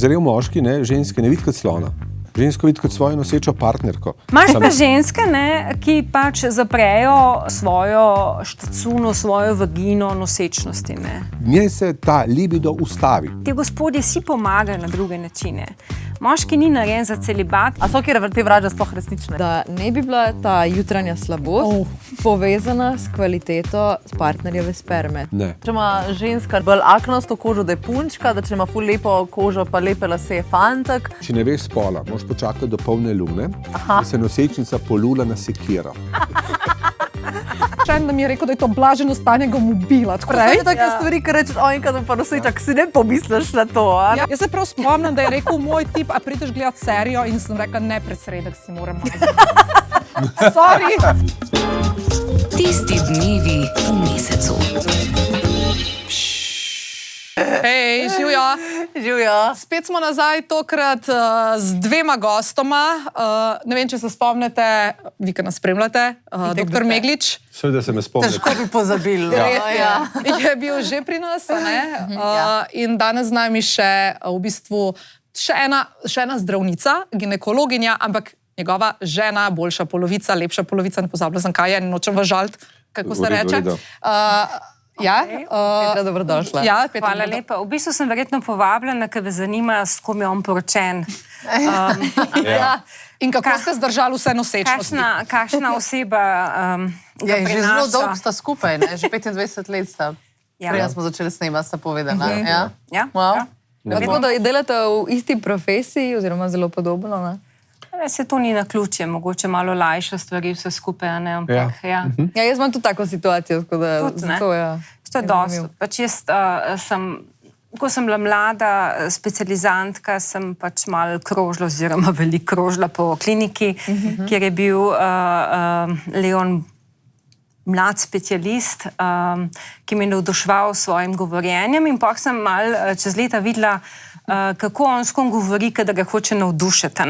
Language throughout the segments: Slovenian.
zrel moški, ne, ženske ne vidi kot slona. Žensko vidi kot svojo nosečo partnerko. Imaš pa ženske, ne, ki pač zaprejo svojo štacuno, svojo vagino nosečnosti. Ne. Njej se ta libido ustavi. Ti gospodje si pomagajo na druge načine. Moški ni narejen za celibat. A so kjer te vražde sploh resnične? Da ne bi bila ta jutranja slabost povezana s kvaliteto partnerjeve sperme. Ne. Če ima ženska bolj aknasto kožo, da je punčka, da če ima ful lepo kožo, pa lepe lase je fantek. Če ne veš spola, moraš počakati do polne lune, da se nosečnica polula na sekiro. Še en da mi je rekel, da je to blaženo stanje, ga bom ubila. To so take stvari, ki rečeš, enkrat pa nosečak, si ne pomisliš na to, a? Ja, jaz se prav spomnim, da je rekel moj tip, a prideš gledat serijo in sem rekla, ne, pred sredek si moram mazati. Sorry! Tisti dnevi v mesecu. Hej, živjo! Živjo. Spet smo nazaj, tokrat z dvema gostoma. Ne vem, če se spomnite, vi, ki nas spremljate, dr. Meglič. Seveda se me spomnim. Težko bi pozabil. Je bil že pri nas, a ne? In danes z nami še v bistvu še ena zdravnica, ginekologinja, ampak njegova žena, boljša polovica, lepša polovica, ne pozabila sem kaj je, nočem vas žaliti, kako se reče. Ja, Petra, dobrodošla. Ja, Hvala lepa. V bistvu sem verjetno povabljena, ker me zanima, s kom je on poročen. In kako ste zdržali vse nosečnosti? Kakšna oseba ga Že prinaša? zelo dolgo sta skupaj, ne? Že 25 let sta. Ja. Prej smo začeli snemati, sta povedala. Ja? Ja, Wow. ja. Tako da delate v isti profesiji, oziroma zelo podobno, ne? Se to ni na ključje, mogoče malo lajša stvari vse skupaj, a ne, ampak ja. Ja, jaz imam tudi tako situacijo, tako da Tudi, ne. zato ja. To je dosti. Pač jaz ko sem bila mlada specializantka, sem pač malo krožila, oziroma veliko krožila po kliniki, kjer je bil Leon mlad specialist, ki me je navduševal s svojim govorjenjem in pa sem malo čez leta videla, kako on s kom govori, da ga hoče navdušiti.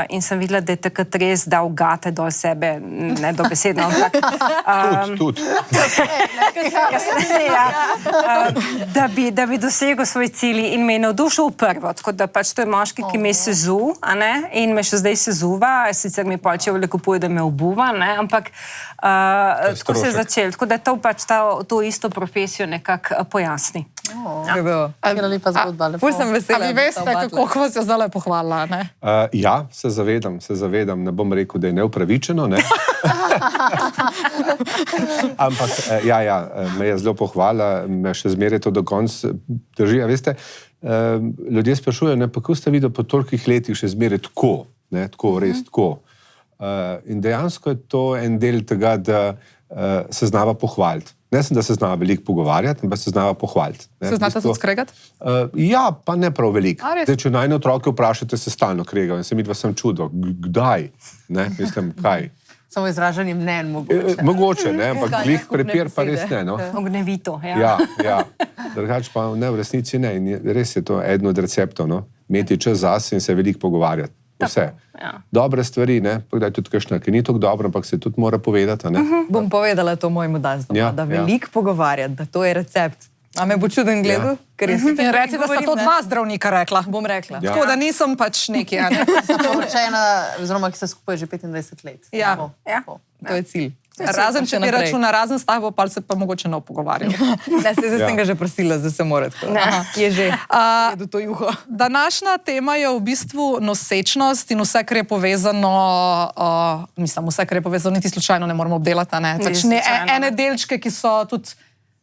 In sem videla, da je takrat res dal gate dol sebe, ne dobesedno, ampak Tudi. da bi dosegel svoj cilj in me je navdušil prvo. Tako da pač to je moški, ki me je sezul, a ne, in me še zdaj sezuva, sicer mi Polčev le kupuje, da me obuva, ne, ampak tako se je začel. Tako da to pač to isto profesijo nekako pojasni. Kjera lepa zgodba, lepo. Ful sem vesela. A vi veste, kako vas je zdaj pohvalila, ne? Ja, se zavedam, ne bom rekel, da je neupravičeno, ne? Ampak, me je zelo pohvala, me še zmeraj to do konca drži. A veste, ljudje sprašujejo, ne, pa kako ste videli po tolikih letih še zmeraj tako, ne, tako, res tako. In dejansko je to en del tega, da se znava pohvaliti. Ne sem, da se znava veliko pogovarjati, ampak se znava pohvaliti. Se znate tudi skregati? Ja, pa ne prav veliko. A, res? Zdaj, če najne otroke vprašate, se stalno kregajo in se midva sem čudo. Kdaj? Ne, mislim, kaj? Samo izražanje mnenj mogoče. Mogoče, ne, ampak glih prepir pa res ne, no. Ognjevito, ja. Ja. Drugače pa ne, v resnici ne. In res je to eden od receptov, no. Imeti čas zase in se veliko pogovarjati. Vse. Ja. Dobre stvari, ne, pa kdaj tudi kakšna, ki ni tako dobro, ampak se tudi mora povedati, ne. Bom povedala to mojemu dazdu, da veliko pogovarjati, da to je recept. A me bo čuden gledal? In reci, da sta to dva zdravnika rekla. Bom rekla. Tako da nisem pač neki, a ne. Sta poročena, oziroma ki se skupaj že 25 let. Ja. To je cilj. Razen, če bi računa razen stavo, pa se pa mogoče ne pogovarjal. Ne, zdaj sem ga že prosila, zdaj se mora tako. Je že. Jedu to juho. Današnja tema je v bistvu nosečnost in vse, kar je povezano, vse, kar je povezano, niti slučajno ne moramo obdelati, ne. Pač ene delčke, ki so tudi,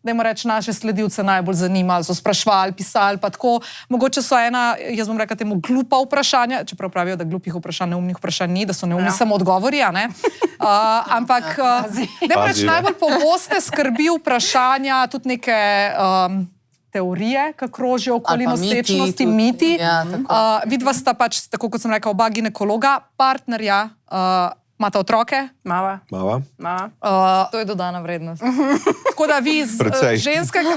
dajmo reči, naše sledilce najbolj zanimali, so sprašvali, pisali, pa tako. Mogoče so jaz bom rekla temu, glupa vprašanja, čeprav pravijo, da glupih vprašanj, neumnih vprašanj ni, da so neumni samo odgovori, a ne? Ampak, dajmo reči, najbolj pogoste skrbi vprašanja, tudi neke teorije, ki krožijo okoli nosečnosti, miti. Vidva sta pač, tako kot sem rekla, oba ginekologa, partnerja, imate otroke? Mava. To je dodana vrednost. Tako da vi z ženskega...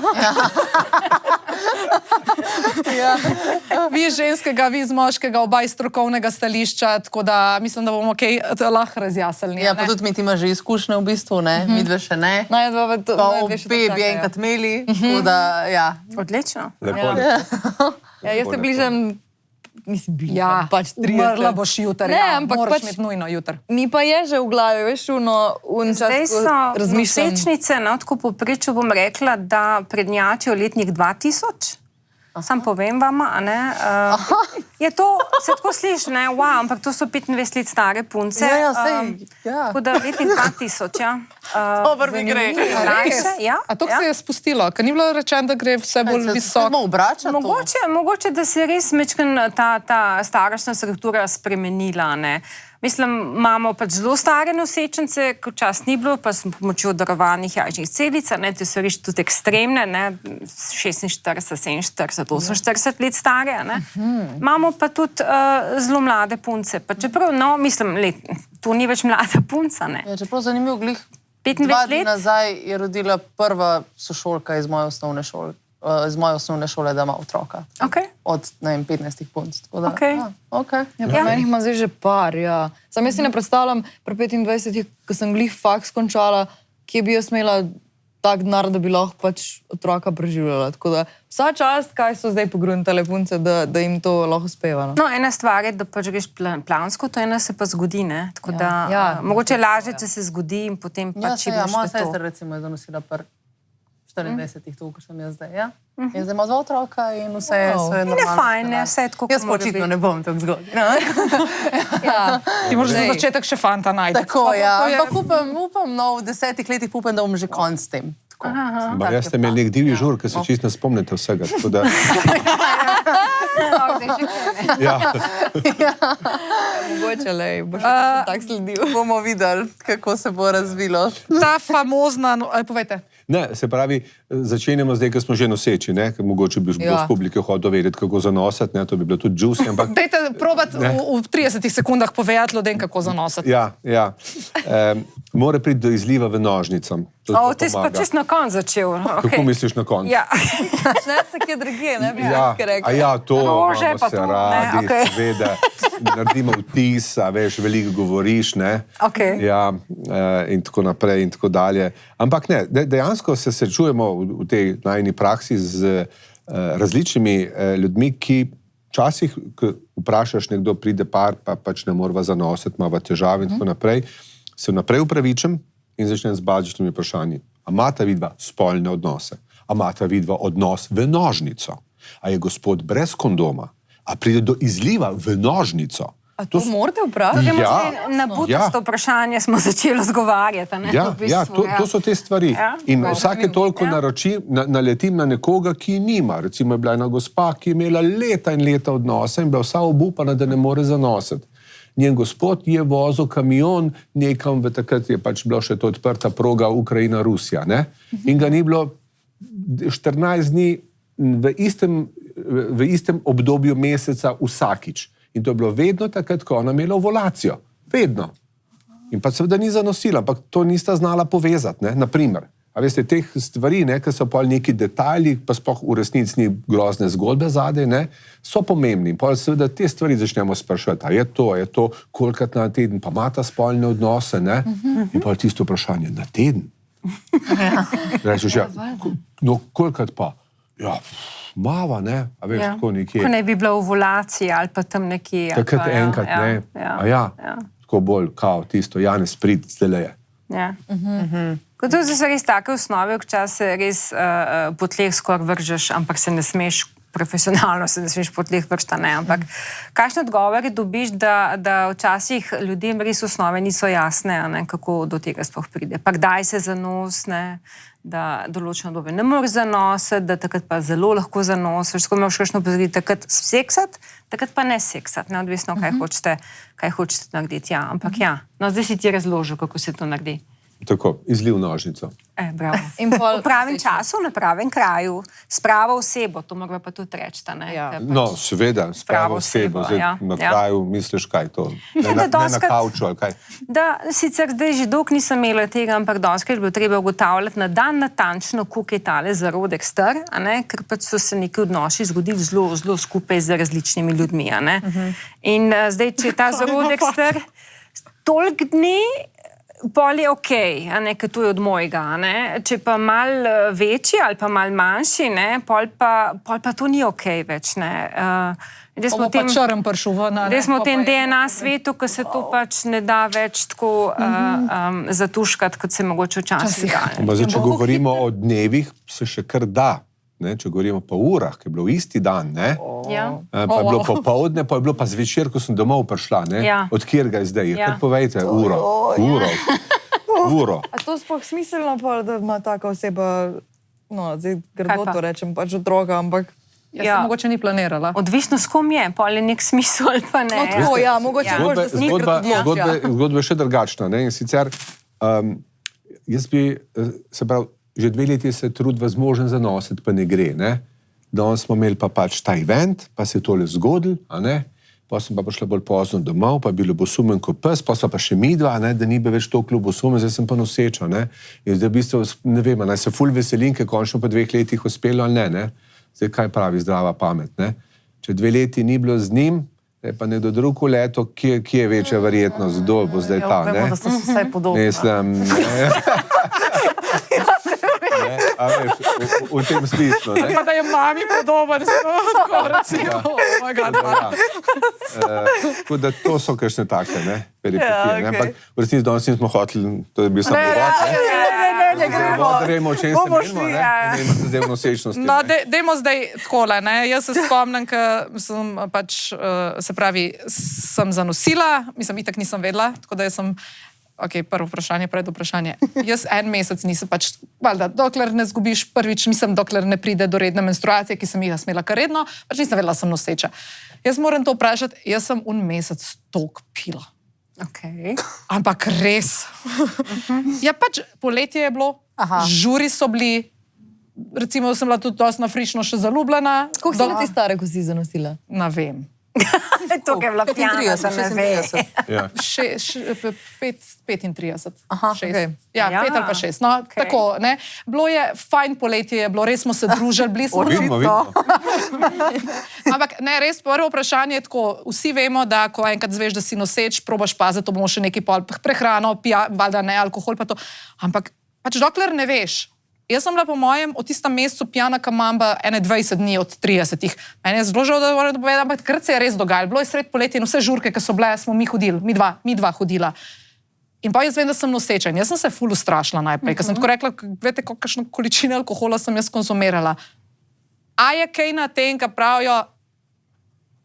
Vi ženskega, vi z moškega, oba iz strokovnega stališča, tako da mislim, da bomo lahko razjasnili. Ja, pa tudi mi ima že izkušnje v bistvu, ne? Midve še ne. Pa obe bi enkrat imeli, tako da, ja. Odlično. Lepo. Jaz se bližam mislim, bi, Ja, pač 30. umrla boš jutri, Ne, ja, ampak moraš pač- imeti nujno jutri. Mi pa je že v glavi, veš, Zdaj so razmišljam. nosečnice, no, tako poprečju bom rekla, da prednjačijo letnik 2000. Sam povem vama, a ne. Je to, se tako sliši, ne, wow, ampak to so 25 let stare punce. Ja, sej, ja. Tako da letnik 2000, ja. Dober mi gre. Mlajše, ja. A to se je spustilo, ker ni bilo rečeno, da gre vse bolj visoko. Samo obrača to. Mogoče, da se je res mečken ta starostna struktura spremenila, ne. Mislim, imamo pač zelo stare nosečnice, ko čas ni bilo, pa s pomočjo darovanih jajčnih celic, ne, te so res tudi ekstremne, ne, 46, 47, 48 let stare, ne. Imamo pa tudi zelo mlade punce, pa čeprav, no, mislim, to ni več mlada punca, ne. Ja, čeprav zanimiv glih. 25 2 dni let? nazaj je rodila prva sošolka iz moje osnovne šole, da ima otroka. Okay. Od, ne vem, 15 punc. Tako da, Okej. okay. Ja, pa meni ima zdaj že par, ja. Sam jaz si ne predstavljam, pri 25, ko sem glih faks končala, kje bi jaz imela tak denar, da bi lahko pač otroka preživljala. Tako da vsa čast, kaj so zdaj pogruntale punce, da jim to lahko uspeva. No, ena stvar je, da pač greš plansko, to ena se pa zgodi, ne. Tako da, mogoče je lažje, če se zgodi in potem Ja, pač se, ja, ideš moja v to. sestra recimo je zanosila 24 to, ko sem jaz zdaj, ja. In zdaj ima za otroka in vse je normalno. In je fajn, ne, vse je tako, Jaz kot mora očitno biti. ne bom tako zgodaj. Ja. Ti moraš za začetek še fanta najti. Tako, ja. Ampak upam, no, v 10 letih upam, da bom že konc s tem. Tako. Ampak jaz ste imeli nek divji žur, ker se čisto ne spomnite vsega. Tako da, ja. Mogoče, lej, boš tak sledil. Bomo videli, kako se bo razvilo. Ta famozna, povejte. Ne, se pravi, začenjamo zdaj, ko smo že noseči, ne? Ker mogoče bi Ja. z publike hodil vedeti, kako zanositi, ne? To bi bilo tudi juicy, ampak Dajte probati v 30 sekundah povedati ljudem, kako zanositi. ja, ja. Mora priti do izliva v nožnicam. To O, zelo ti si pa pomaga. čist na koncu začel. Kako misliš na koncu? Ja. Ne se kje drugje, ne bi Ja, rekla. a ja, to Rože imamo pa se to, ne, radi, okej. seveda, naredimo vtis, a veš, veliko govoriš, ne? Okej. Ja, in tako naprej in tako dalje. Ampak ne, dejansko se srečujemo v tej najni praksi z različnimi ljudmi, ki včasih, ko vprašaš, nekdo pride par, pa pač ne morva zanositi, ima težave in tako naprej, se naprej upravičim in začnem z bazičnimi vprašanji. A imata vidva spolne odnose? A imata vidva odnos v nožnico? A je gospod brez kondoma? A pride do izliva v nožnico? A to morate vprašati? Ja. Na butasto vprašanje smo začeli odgovarjati. Ne, Ja, v bistvu, ja, to so te stvari. Ja, In prav. vsake toliko naletim na nekoga, ki nima. Recimo je bila ena gospa, ki je imela leta in leta odnose in bila vsa obupana, da ne more zanositi. Njen gospod je vozil kamion nekam, v takrat je pač bila še to odprta proga Ukrajina-Rusija. In ga ni bilo 14 dni v istem obdobju meseca vsakič. In to je bilo vedno takrat, ko ona imela ovulacijo. Vedno. In pa seveda ni zanosila, ampak to nista znala povezati, ne? Naprimer. A veste, teh stvari, ki so pa neki detajli, pa sploh v resnici ni grozne zgodbe zadaj, ne, so pomembni. Pa seveda te stvari začnemo spraševati, a je to, kolikrat na teden, pa imata spolne odnose, ne? In pa tisto vprašanje, na teden? Rečeš, ja, no, kolikrat pa? Ja, mava, ne, a veš, tako nekje. Ko ne bi bila ovulacija ali pa tam nekje. Takrat enkrat, ne. A ja, tako bolj, kao, tisto, Janez Prid, zdaj je. Ja. Kot to so res take osnove, včasih res po tleh skoraj vržeš, ampak se ne smeš, profesionalno se ne smeš po tleh vršta, ne. Ampak kakšne odgovore dobiš, da včasih ljudem res osnove niso jasne, ne, kako do tega sploh pride. Pa kdaj se zanos, ne, da določeno dobe ne moreš zanositi, da takrat pa zelo lahko zanosiš, ko imaš kakšno pozoriti, takrat seksati, takrat pa ne seksati, neodvisno, kaj hočete narediti. Ja. Ampak ja, no zdaj si ti razložil, kako se to naredi. Tako, izliv nožnico. Bravo. In pol V pravem času, na pravem kraju, s pravo osebo, to moramo pa tudi reči, ne? Ja. Ker No, seveda, s pravo osebo, zdaj ja, na ja. kraju misliš, kaj to? Ne na dostikrat- kauču, ali kaj? Da, sicer zdaj že dolgo nisem imela tega, ampak doskrat je bilo treba ugotavljati na dan natančno, koliko je tale zarodek star, a ne, ker pač so se neki odnosi zgodili zelo, zelo skupaj z različnimi ljudmi, a ne. In zdaj, če je ta zarodek star toliko dni, pol je ok, ker to je od mojega. Če pa mal večji ali pa mal manjši, pol pa to ni ok več. Zdaj smo v tem DNA svetu, ko se to pač ne da več tako zatuškati, kot se mogoče včasih da. Če govorimo o dnevih, se še kar da. Če govorimo po urah, ki je bilo isti dan, pa je bilo popoldne, pa je bilo pa zvečer, ko sem domov prišla. Od kjer ga je zdaj? Kar povejte, uro. A to sploh smiselno, da ima taka oseba, zdaj grdo to rečem, pač otroka, ampak... Se mogoče ni planirala. Odvisno s kom je, pol je nek smisel ali pa ne. Mogoče boš, da Zgodba je še drugačna. In sicer, jaz bi, se pravi, že 2 leti se trudva zmožen zanositi, pa ne gre. Danes smo imeli pa pač ta event, pa se je tole zgodil, pa sem pa prišla bolj pozno domov, pa je bilo bosumen kot pes, pa so pa še midva, da ni bi več toliko bosumen, zdaj sem pa noseča. In zdaj v bistvu, ne vem, naj se ful veselim, ker končno po 2 letih uspelo ali ne. Zdaj, kaj pravi zdrava pamet? Če 2 leti ni bilo z njim, pa nekdo drugo leto, kje je večja verjetnost, kdo bo zdaj ta? Vemo, da so se vsaj podobni. A veš, v tem smislu. Pa da je mami podoben, tako recimo. Tako da to so kakšne take, peripetije. Ampak v resnici danes nismo hoteli, to je bil samo uvod. Da vemo, o čem se menimo, ne se zdaj v nosečnosti. No, dajmo zdaj takole, Jaz se spomnim, ker sem pač, se pravi, sem zanosila, mislim, itak nisem vedela, tako da jaz sem prvo vprašanje, pred vprašanje. Jaz 1 mesec nisem pač, valjda, dokler ne zgubiš prvič, mislim, dokler ne pride do redne menstruacije, ki sem jih smela kar redno, pač nisem vedela, sem noseča. Jaz moram to vprašati, jaz sem 1 mesec toliko pila. Ampak res. Ja, pač poletje je bilo, žuri so bili, recimo sem bila tudi dosti frišno še zaljubljena. Koliko si ti stare, ko si zanosila? Ne vem. To je bila pijana, da ne ve. 35. Ja, 5 ali pa 6. No, tako, Bilo je fajn poletje, je bilo, res smo se družili, bili smo Vidimo. Ampak ne, res prvo vprašanje je tako, vsi vemo, da ko enkrat zveš, da si noseč, probaš paziti, to bomo še neki prehrano, valjda ne, alkohol pa to. Ampak pač dokler ne veš. Jaz sem bila po mojem od tistem mesecu pijana kamamba 21 dni od 30. Meni je zelo žal, da moram povedati, ampak krat se je res dogajalo. Bilo je sred poletja in vse žurke, ki so bile, smo mi hodili, mi dva hodila. In pa jaz vem, da sem noseča. Jaz sem se ful ustrašila najprej, ker sem tako rekla, veste, kakšno količino alkohola sem jaz konzumirala. A je kaj na tem, kar pravijo,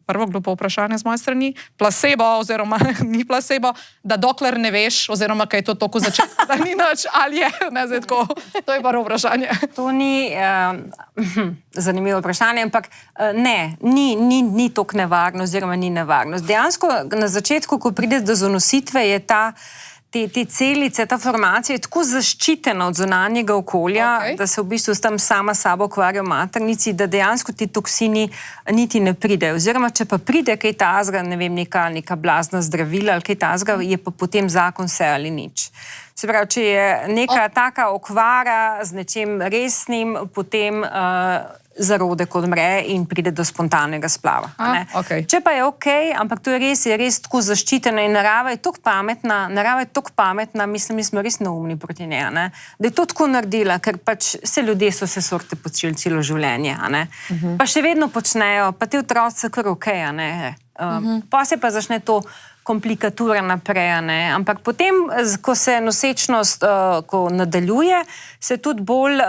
prvo glupo vprašanje z moje strani, placebo oziroma ni placebo, da dokler ne veš, oziroma kaj je to toliko začetka, da ni nič, ali je, ne zdaj tako. To je prvo vprašanje. To ni zanimivo vprašanje, ampak ne, ni toliko nevarno, oziroma ni nevarnost. Dejansko na začetku, ko pride do zanositve, je te celice, ta formacija je tako zaščitena od zunanjega okolja, da se v bistvu tam sama sabo ukvarja v maternici, da dejansko ti toksini niti ne pridejo. Oziroma, če pa pride kaj tazga, ne vem, neka blazna zdravila ali kaj tazga, je pa potem zakon vse ali nič. Se pravi, če je neka taka okvara z nečim resnim, potem zarodek odmre in pride do spontanega splava. Če pa je ampak to je res tako zaščiteno in narava je tako pametna, mislim, mi smo res neumni proti njej, da je to tako naredila, ker pač vse ljudje so se sorte počeli celo življenje, pa še vedno počnejo, pa te otroci so kar pa se pa začne to komplikatura naprej, ampak potem, ko se nosečnost nadaljuje, se tudi bolj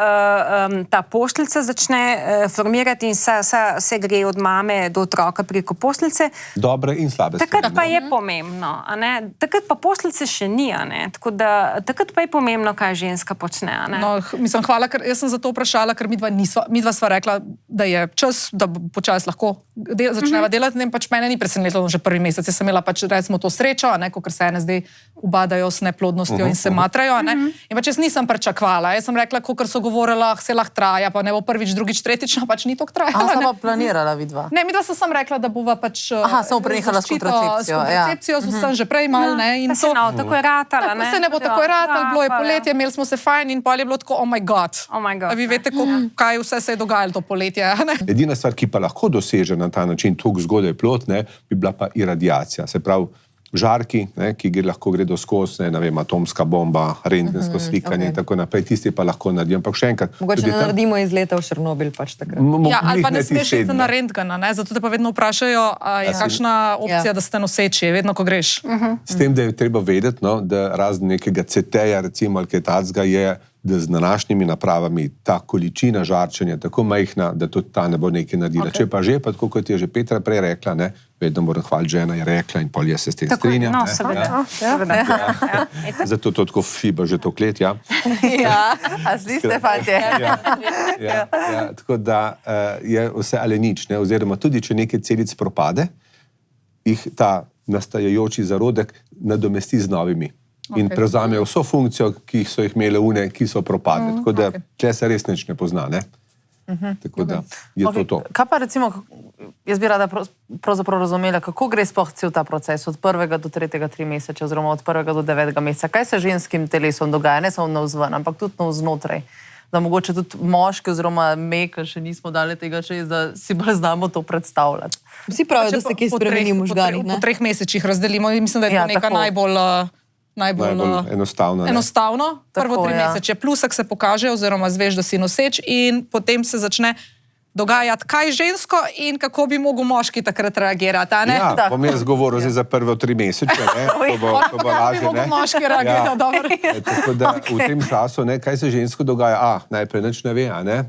ta pošljica začne formirati in se gre od mame do otroka preko pošljice. Dobre in slabe. Takrat pa je pomembno, takrat pa pošljice še ni, tako da takrat pa je pomembno, kaj ženska počne. No, mislim, hvala, ker jaz sem za to vprašala, ker midva sva rekla, da je čas, da počas lahko začneva delati, in pač mene ni presenetilo že prvi mesec, jaz sem imela pač recimo to srečo, kot se ene zdaj ubadajo s neplodnostjo in se matrajo. In pač jaz nisem pričakvala. Jaz sem rekla, kakor so govorila, se lahko traja, pa ne bo prvič, drugič, tretjič, pač ni toliko trajala. Sama planirala vidva? Ne, midva sem rekla, da bova pač samo prenehala s kontracepcijo. Sem že prej mal, in to tako je ratala. Se ne bo tako ratala, bilo je poletje, imeli smo se fajn in pol je bilo tako, oh my god. Vi veste, kaj vse se je dogajalo to poletje. Edina stvar, ki pa lahko doseže na ta način toliko zgodaj plod, bi bila pa iradiacija. Se pravi, žarki, ne, ki lahko gredo skozi, ne vem, atomska bomba, rentgensko slikanje in tako naprej, tisti pa lahko naredijo. Ampak še enkrat. Mogoče ne naredimo izleta v Černobil pač takrat. Ja, ali pa ne smeš iti na rentgena, ne? Zato te pa vedno vprašajo, je kakšna opcija, da ste noseči, vedno, ko greš. S tem, da je treba vedeti, no, da razen nekega CT-ja, recimo, ali kaj takega je, da z današnjimi napravami ta količina žarčenja tako majhna, da tudi ta ne bo nekaj naredila. Če pa že, pa tako kot je že Petra prej rekla, ne, vedno moram hvaliti, žena je rekla in pol jaz se s tem strinjam. No, seveda. Zato to tako šiba že toliko let, ja. Ja, a zdi ste, fantje. Tako da je vse ali nič, ne, oziroma tudi, če nekaj celic propade, jih ta nastajajoči zarodek nadomesti z novimi. In prevzamejo vso funkcijo, ki so jih imele une, ki so propadle. Tako da tle se res nič ne pozna, ne? Tako da je to. Kaj pa recimo, jaz bi rada pravzaprav razumela, kako gre sploh cel ta proces od 1. do 3. 3 meseca, oziroma od 1. do 9. meseca? Kaj se ženskim telesom dogaja, ne samo navzven, ampak tudi navznotraj? Da mogoče tudi moški oziroma me, ki še nismo dali tega še, da si bolj znamo to predstavljati. Vsi pravijo, da se kaj spremeni v možganih, ne? Po 3 mesečih razdelimo in mislim, da je to neka najbolj enostavno. Prvo 3 mesece plusek se pokaže oziroma zveš, da si noseč in potem se začne dogajati, kaj žensko in kako bi mogel moški takrat reagirati. Ja, bom jaz govoril za prvo 3 mesece, ne? To bo lažje, ne? Kako bi mogel moški reagirati, dobro. Tako da v tem času, ne, kaj se žensko dogaja? Najprej nič ne ve, a ne?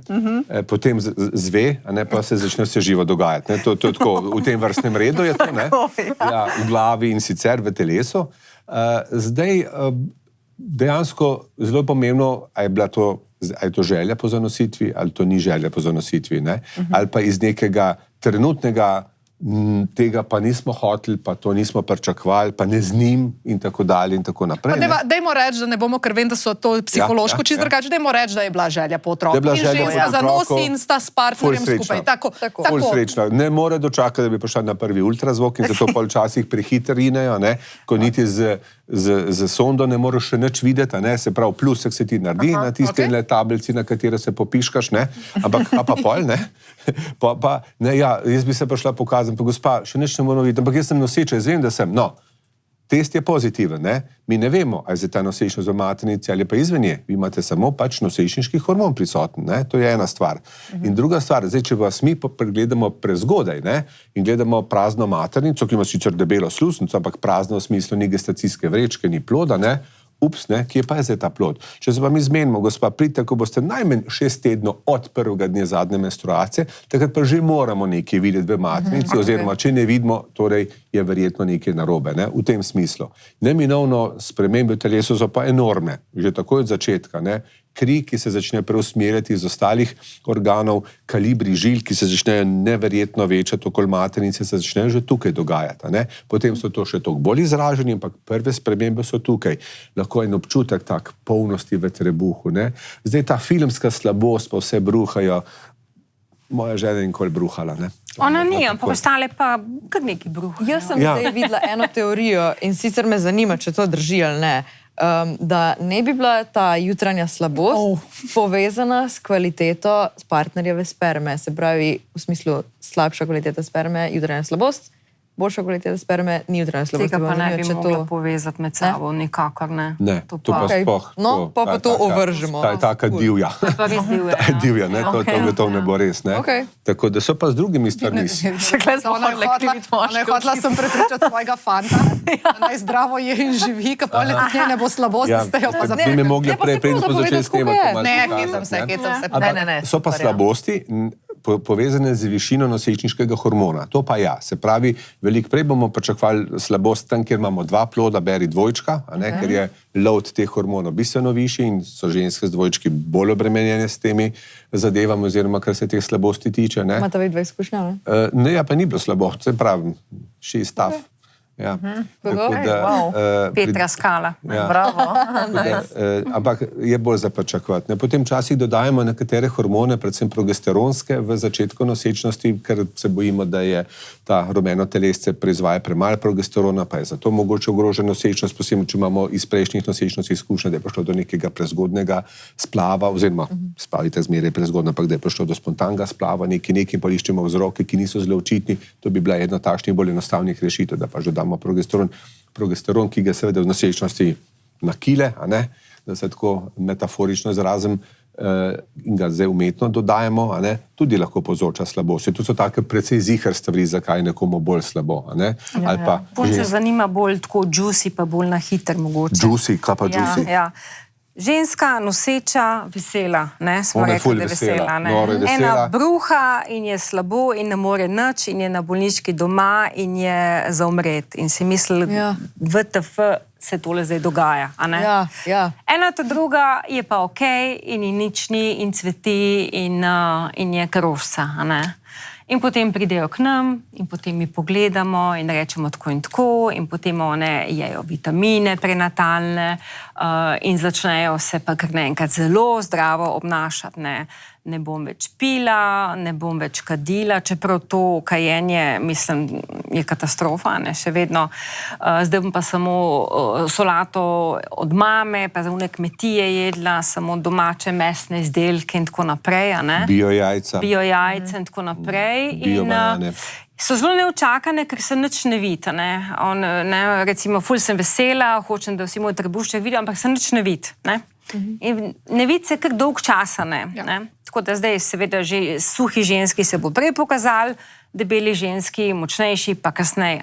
Potem zve, a ne, pa se začne vse živo dogajati, ne? To je tako, v tem vrstnem redu je to, ne? Ja, v glavi in sicer v telesu. Zdaj, dejansko zelo pomembno, a je to želja po zanositvi, ali to ni želja po zanositvi, ne? Ali pa iz nekega trenutnega tega pa nismo hoteli, pa to nismo pričakovali, pa ne z njim in tako dalje in tako naprej. Dajmo reči, da ne bomo, ker vem, da so to psihološko čisto drugače, dajmo reči, da je bila želja po otroku. In ženska zanosi in sta s partnerjem skupaj. Ful srečna. Ne more dočakati, da bi prišla na prvi ultrazvok in zato pol časih prehiter, ko niti z sondo ne moreš še nič videti, se pravi plusek se ti naredi na tiste tablici, na katero se popiškaš, ampak pa pol, jaz bi se prišla pokazati, pa gospa, še nič ne moramo videti, ampak jaz sem noseča, jaz vem, da sem, test je pozitiven, mi ne vemo, ali je ta nosečnost v maternici ali pa izven nje, vi imate samo pač nosečniški hormon prisoten, to je ena stvar. In druga stvar, zdaj, če vas mi pregledamo prezgodaj, in gledamo prazno maternico, ki ima sicer debelo sluznico, ampak prazno v smislu ni gestacijske vrečke, ni ploda, ups, kje pa je zdaj ta plod? Če se pa mi zmenimo, gospa, pridite, ko boste najmanj 6 tednov od prvega dne zadnje menstruacije, takrat pa že moramo nekaj videti v maternici, oziroma če ne vidimo, torej je verjetno nekaj narobe, v tem smislu. Neminovno spremembe v telesu so pa enormne, že takoj od začetka, kri, ki se začne preusmerjati iz ostalih organov, kalibri žil, ki se začnejo neverjetno večati okoli maternice, se začnejo že tukaj dogajati. Potem so to še toliko bolj izraženi, ampak prve spremembe so tukaj. Lahko en občutek tak polnosti v trebuhu. Zdaj ta filmska slabost, pa vse bruhajo, moja žena je nikoli bruhala. Ona ni, ampak ostale pa kar nekaj bruhajo. Jaz sem zdaj videla eno teorijo in sicer me zanima, če to drži ali ne. Da ne bi bila ta jutranja slabost povezana s kvaliteto partnerjeve sperme. Se pravi, v smislu slabša kvaliteta sperme, jutranja slabost, boljša kvaliteta sperme, ni jutranja slabost. Tega pa ne bi mogla povezati med sabo, nikakor ne. Ne, to pa sploh. No, pa to ovržemo. Ta je taka divja. Pa res divja. Ta je divja, to ne bo res. Tako da so pa z drugimi stvarmi. Še kle smo hodile kriviti moško. Hodila sem prepričati svojega fanta, da naj zdravo je in živi, ka pa letnje ne bo slabost, da ste jo pa zapomnili. Ne bi mogli prej smo začeli snemati. Ne, hecam se. Ne. So pa slabosti povezane z višino nosečniškega hormona. To pa ja. Se pravi, veliko prej bomo pričakovali slabost tam, kjer imamo 2 ploda, beri dvojčka, ker je load teh hormonov bistveno višji in so ženske z dvojčki bolj obremenjene s temi zadevami, oziroma kar se teh slabosti tiče. Imate vi 2 izkušnja, ne? Ne, ja, pa ni bilo slabo, se pravi, 6 stav. Ja. Petra Skala. Bravo. Ampak je bolj za pričakovati. Potem včasih dodajamo nekatere hormone, predvsem progesteronske, v začetku nosečnosti, ker se bojimo, da je ta rumeno telesce proizvaja premalo progesterona, pa je zato mogoče ogrožena nosečnost, posebej, če imamo iz prejšnjih nosečnosti izkušnje, da je prišlo do nekega prezgodnega splava, oziroma splavite zmeraj prezgodno, ampak da je prišlo do spontanega splava, nekaj pa iščemo vzroke, ki niso zelo očitni. To bi bila ena takšnih bolj enostavnih rešitev, da pa že damo imamo progesteron, ki ga seveda v nosečnosti nakile, a ne, da se tako metaforično izrazim, in ga zdaj umetno dodajemo, a ne, tudi lahko povzroča slabost. To so take precej ziher stvari, zakaj nekomu bolj slabo. A ne? Ali pa, Punce zanima bolj tako juicy, pa bolj na hiter mogoče. Juicy, kaj pa juicy? Ja. Ženska, noseča, vesela, ne, smo rekli, da je vesela. Ne? Ena bruha in je slabo in ne more nič in je na bolniški doma in je za umret. In si misli, VTF se tole zdaj dogaja. A ne? Ja. Ena ta druga je pa okej in ji nič ni in cveti in je karošca. A ne? In potem pridejo k nam in potem mi pogledamo in rečemo tako in potem one jejo vitamine prenatalne in začnejo se pa kar naenkrat zelo zdravo obnašati. Ne bom več pila, ne bom več kadila, čeprav to kajenje, mislim, je katastrofa, ne, še vedno. Zdaj bom pa samo solato od mame, pa za one kmetije jedla, samo domače mesne izdelke in tako naprej. Bio jajca in tako naprej. In so zelo neučakane, ker se nič ne vidi. Recimo, ful sem vesela, hočem, da vsi moj trebušček vidijo, ampak se nič ne vidi. In ne vidi se kar dolg časa. Tako da zdaj seveda že suhi ženski se bo prej pokazali, debeli ženski, močnejši pa kasneje.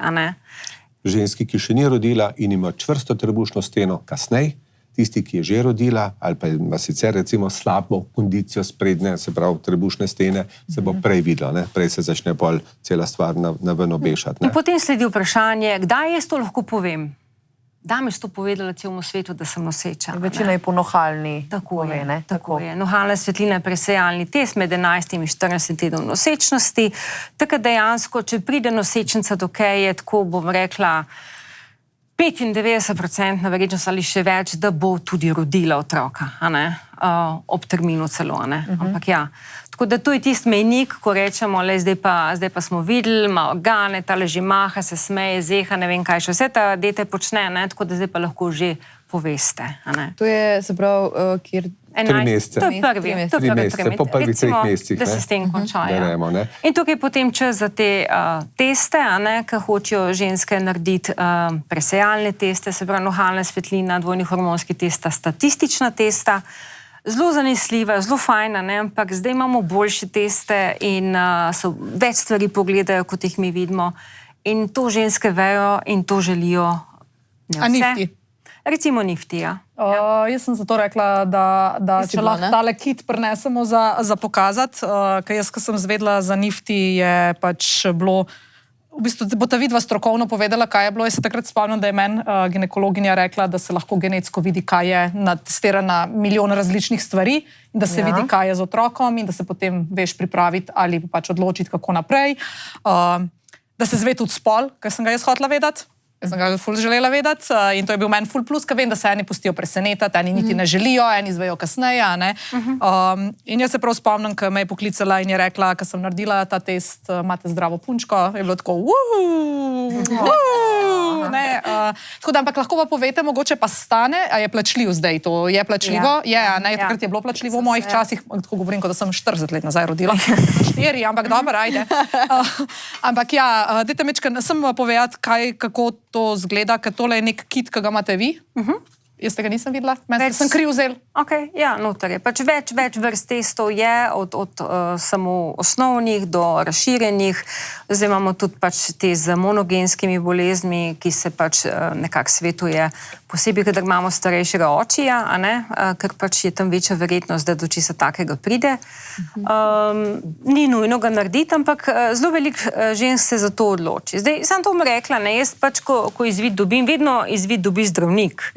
Ženski, ki še ni rodila in ima čvrsto trebušno steno, kasneje. Tisti, ki je že rodila ali pa ima sicer recimo slabo kondicijo sprednje, se pravi trebušne stene, se bo prej videlo. Prej se začne pol cela stvar na ven obešati. In potem sledi vprašanje, kdaj jaz to lahko povem? Dam jaz to povedala celemu svetu, da sem noseča. Večina je po nohalni. Tako je. Nohalna svetlina je presejalni test med 11 in 14 tednom nosečnosti. Tako dejansko, če pride nosečnica do je tako, bom rekla, 95% verjetnost ali še več, da bo tudi rodila otroka, ob terminu celo. Ampak ja. Tako da to je tisti mejnik, ko rečemo, zdaj pa smo videli, ima organe, tale že maha, se smeje, zeha, ne vem kaj še vse ta dete počne, tako da zdaj pa lahko že poveste. To je, se pravi, kjer... 3 mesece. To je prvi po prvih 3 mesecih. Da se s tem končajo. In tukaj je potem čas za te teste, ki hočejo ženske narediti presejalne teste, se pravi nohalna svetlina, dvojni hormonski testa, statistična testa. Zelo zanesljiva, zelo fajna, ampak zdaj imamo boljše teste in so več stvari pogledajo, kot jih mi vidimo. In to ženske vejo in to želijo. A nifti? Recimo nifti, ja. Jaz sem zato rekla, da če lahko tale kit prinesemo za pokazati, ker jaz, ko sem zvedla za nifti, je pač bilo, v bistvu bo ta vidva strokovno povedala, kaj je bilo. Jaz se takrat spomnim, da je meni ginekologinja rekla, da se lahko genetsko vidi, kaj je natestirana milijon različnih stvari, in da se vidi, kaj je z otrokom in da se potem veš pripraviti ali pač odločiti, kako naprej. Da se zve tudi spol, ker sem ga jaz hotela vedeti. Jaz sem ga ful želela vedeti in to je bil meni ful plus, ker vem, da se eni pustijo presenetati, eni niti ne želijo, eni zvejo kasneje. In jaz se prav spomnim, ko me je poklicala in je rekla, ko sem naredila ta test, imate zdravo punčko, je bilo tako tako da, ampak lahko pa povete, mogoče pa stane, a je plačljiv zdaj to? Je plačljivo? Takrat je bilo plačljivo v mojih časih, tako govorim, kot da sem 40 let nazaj rodila. 4, ampak dobro, ajde. Ampak ja, dajte mečkaj, sem povedati, kako to zgleda, ker tole je nek kit, ki ga imate vi. Jaz tega nisem videla, sem kriv vzel. Ja, noter je. Pač več vrst testov je, od samo osnovnih do razširjenih. Zdaj imamo tudi pač te z monogenskimi boleznimi, ki se pač nekako svetuje, posebej, kadar imamo starejšega očija, ker pač je tam večja verjetnost, da do česa takega pride. Ni nujno ga narediti, ampak zelo veliko žensk se za to odloči. Zdaj, sam to bom rekla, jaz pač, ko izvid dobim, vedno izvid dobi zdravnik.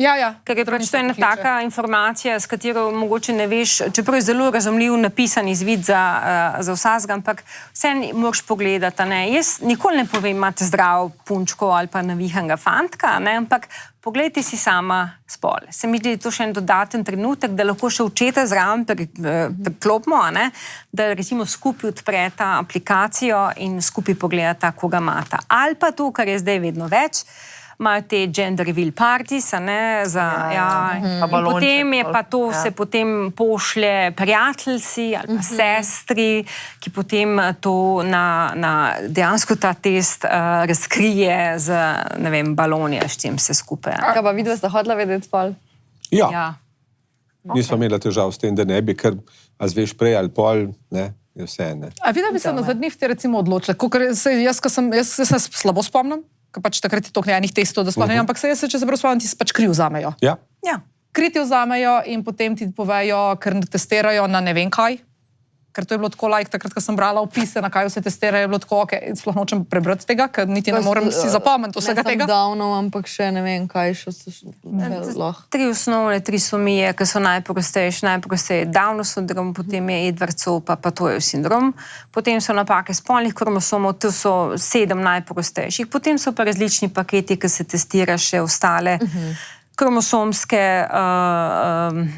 Ker je pač to ena taka informacija, s katero mogoče ne veš, čeprav je zelo razumljiv napisan izvid za vsazga, ampak vse moraš pogledati. Jaz nikoli ne povem, imate zdrav punčko ali pa navihanega fantka, ampak poglejte si sama spol. Se mi zdi, da je to še en dodaten trenutek, da lahko še očeta zraven priklopimo, da recimo skupaj odpreta aplikacijo in skupaj pogledata, koga imata. Ali pa to, kar je zdaj vedno več, imajo te gender reveal parties, a ne, in potem je pa to, se potem pošlje prijateljci ali pa sestri, ki potem to dejansko ta test razkrije z, ne vem, baloni, s čim se skupaj. Kaj pa vidva sta hodila vedeti pol? Ja. Nismo imeli težav s tem, da ne bi, ker a zveš prej ali pol, ne, je vse, ne. A videla bi se na zadnjih te recimo odločila, jaz se slabo spomnim, ker pač takrat je toliko enih testov, da spomnim, ampak če se prav spomnim, ti se pač kri vzamejo. Ja. Kri ti vzamejo in potem ti povejo, ker testirajo na ne vem kaj, ker to je bilo tako takrat, ko sem brala opise, na kaj vse testirajo, je bilo tako, sploh nočem prebrati tega, ker niti ne morem si zapomniti vsega tega. Ne sem davno, ampak še ne vem, kaj še lahko. 3 osnovne trisomije, ki so najprostejše. Najprosteje je Downov sindrom, potem je Edwardsov pa Tojev sindrom, potem so napake spolnih kromosomov, to so 7 najprostejših, potem so pa različni paketi, ki se testira še ostale kromosomske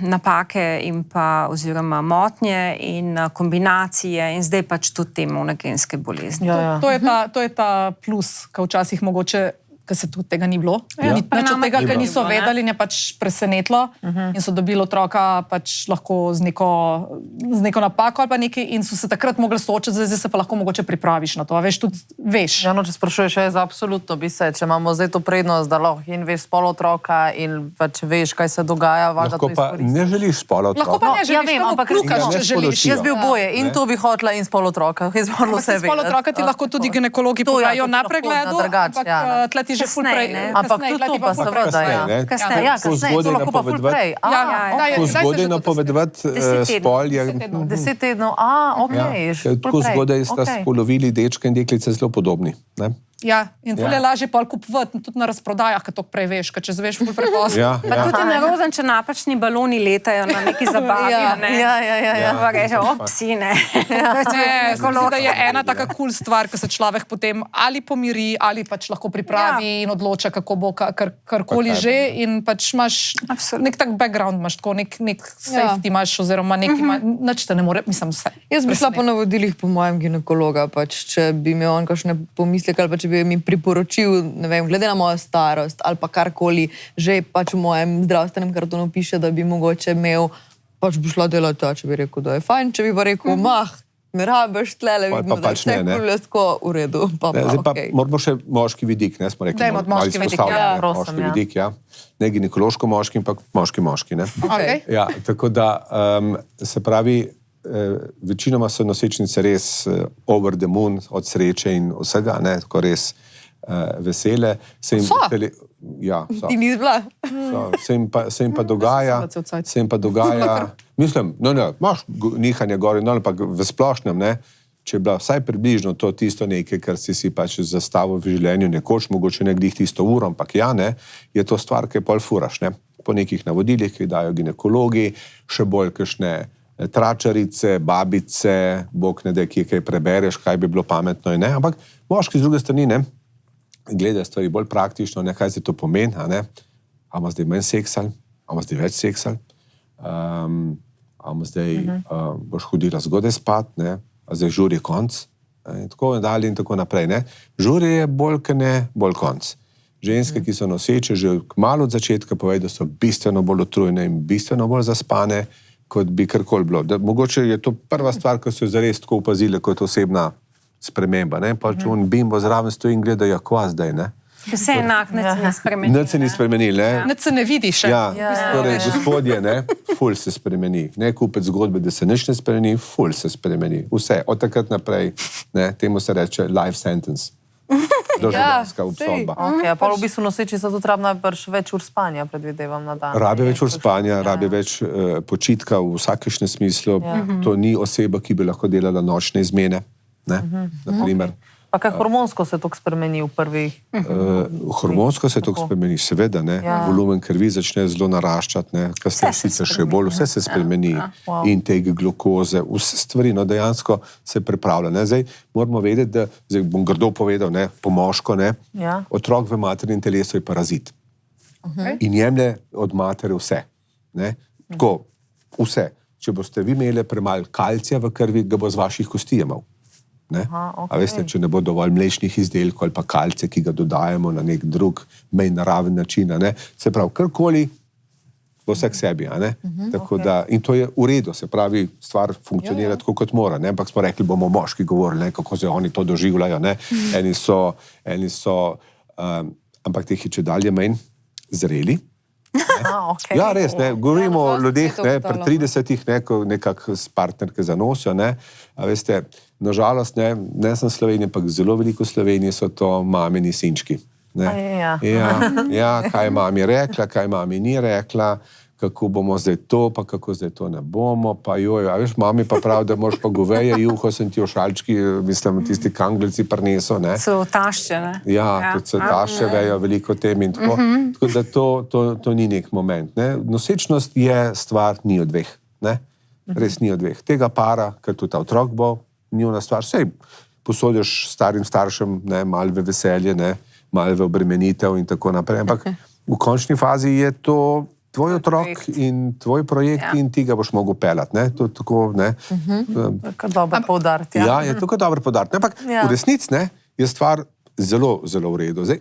napake in pa oziroma motnje in kombinacije in zdaj pač tudi te monogenske bolezni. To je ta plus, ko včasih mogoče, ker se tudi tega ni bilo. Nič od tega, ker niso vedeli, je pač presenetilo in so dobili otroka pač lahko z neko napako ali pa nekaj in so se takrat mogli soočiti, zdaj se pa lahko mogoče pripraviš na to. A veš, tudi veš. Ja, no, če sprašuješ, je absolutno bi se, če imamo zdaj to prednost, da lahko in veš spol otroka in pač veš, kaj se dogaja. Lahko pa ne želiš spol otroka. Lahko pa ne želiš, vem, ampak če želiš. Jaz bi oboje in to bi hotela in spol otroka. Ampak spol otroka ti lahko tudi ginekologi povejo na pregledu, ampak tle ti že ful prej. Ampak tudi to pa seveda, kasneje. Ja, kasneje, to lahko pa ful prej. Ko zgodaj napovedovati spol je... 10 tednov, okej. Tako zgodaj sta spolovili dečka in deklice zelo podobni. Ja, in to je lažje pol kupovati tudi na razprodajah, kad to prej veš, kad če zveš ful prepozno. Pa tudi je neroden, če napačni baloni letajo na neki zabavi, ne? Ja. Pa reče, psi, ne. Da je ena taka cool stvar, ko se človek potem ali pomiri, ali pač lahko pripravi in odloča, kako bo karkoli že in pač imaš nek tak background, imaš tako nek safety imaš oziroma nič te ne more, mislim, vse. Jaz bi šla po navodilih po mojem ginekologa, pač če bi imel on kakšne pomisleke ali pa če bi mi priporočil, ne vem, glede na mojo starost ali pa karkoli, že pač v mojem zdravstvenem kartonu piše, da bi mogoče imel, pač bi šla delati, če bi rekel, da je fajn, če bi pa rekel, me rabiš tlele, vidimo, da je vse tako v redu. Zdaj pa moramo še moški vidik, ne, smo rekli, malo izpostavljamo moški vidik, ja. Ne ginekološko moški, ampak moški, ne. Ja, tako da se pravi, večinoma so nosečnice res over the moon, od sreče in vsega, ne, tako res vesele. Ja, so. Ti nisi bila? Se jim pa dogaja, mislim, imaš nihanje gor in dol, ampak v splošnem, ne, če je bila vsaj približno to tisto nekaj, kar si pač zastavil v življenju nekoč, mogoče ne glih tisto uro, ampak ja, ne, je to stvar, ki je pol furaš, ne, po nekih navodilih, ki jih dajo ginekologi, še bolj kakšne tračarice, babice, bog ne da, kje kaj prebereš, kaj bi bilo pametno in ne, ampak moški z druge strani, ne, gledajo stvari bolj praktično, ne, kaj se to pomeni, a ne, a ima zdaj manj seksal, a ima zdaj več seksal, a ima zdaj, boš hodila zgodaj spat, ne, a zdaj žur je konc, in tako dalje in tako naprej, ne. Žur je bolj, ke ne, bolj konc. Ženske, ki so noseče, že kmalu od začetka povedo, da so bistveno bolj utrujene in bistveno bolj zaspane, kot bi karkoli bilo. Mogoče je to prva stvar, ko so jo zares tako opazili, kot osebna sprememba, ne. Pa če on bimbo zraven stoji in gleda, ja, kva zdaj, ne. Vse enak, nič se ne spremeni. Nič se ni spremenil, ne. Nič se ne vidi še. Ja, torej, gospodje, ne, ful se spremeni. Ne kupec zgodbe, da se nič ne spremeni, ful se spremeni. Vse, od takrat naprej, ne, temu se reče life sentence. Doživljenjska obsodba. Pa v bistvu noseči so tudi rabna več ur spanja, predvidevam na dan. Rabi več ur spanja, rabi več počitka v vsakešnem smislu. To ni oseba, ki bi lahko delala nočne izmene, ne, naprimer. Pa kaj hormonsko se to spremeni v prvih? Hormonsko se to spremeni, seveda, ne. Volumen krvi začne zelo naraščati, ne. Kasneje sicer še bolj, vse se spremeni. Intake glukoze, vse stvari, no, dejansko se pripravlja, ne. Zdaj moramo vedeti, da, zdaj bom grdo povedal, ne, po moško, ne, otrok v materinem telesu je parazit. In jemlje od matere vse, ne. Tako, vse. Če boste vi imeli premalo kalcija v krvi, ga bo z vaših kosti jemal. Ne? A veste, če ne bo dovolj mlečnih izdelkov ali pa kalce, ki ga dodajamo na nek drug naraven način, a ne? Se pravi, karkoli bo vsak sebi, a ne? Tako da, in to je v redu, se pravi, stvar funkcionira tako, kot mora, ne? Ampak smo rekli, bomo moški govorili, ne? Kako se oni to doživljajo, ne? Eni so, ampak teh je čedalje manj zreli. Ja, res, ne, govorimo o ljudeh, ne, pri 30-ih, nekako s partnerke zanosijo, ne, a veste, nažalost, ne sem Slovenija, ampak zelo veliko Slovenije so to mamini sinčki, ne. Ja, kaj mami rekla, kaj mami ni rekla, kako bomo zdaj to, pa kako zdaj to ne bomo, pa joj, a veš, mami pa pravi, da moraš pa goveje juho, sem ti v šalčki, mislim, tisti kanglici prinesel, ne. So tašče, ne? Ja, tudi so tašče, vejo veliko tem in tako. Tako da to ni nek moment, ne. Nosečnost je stvar ni od dveh, ne. Res ni od dveh. Tega para, ker tudi ta otrok bo, ni ona stvar. Sej posodiš starim staršem, ne, malo v veselje, ne, malo v obremenitev in tako naprej, ampak v končni fazi je to tvoj otrok in tvoj projekt in ti ga boš mogel pelati, ne, to tako, ne. Tako dobro poudariti, Ja, je tako dobro poudariti, ampak v resnici, ne, je stvar zelo, zelo v redu. Zdaj,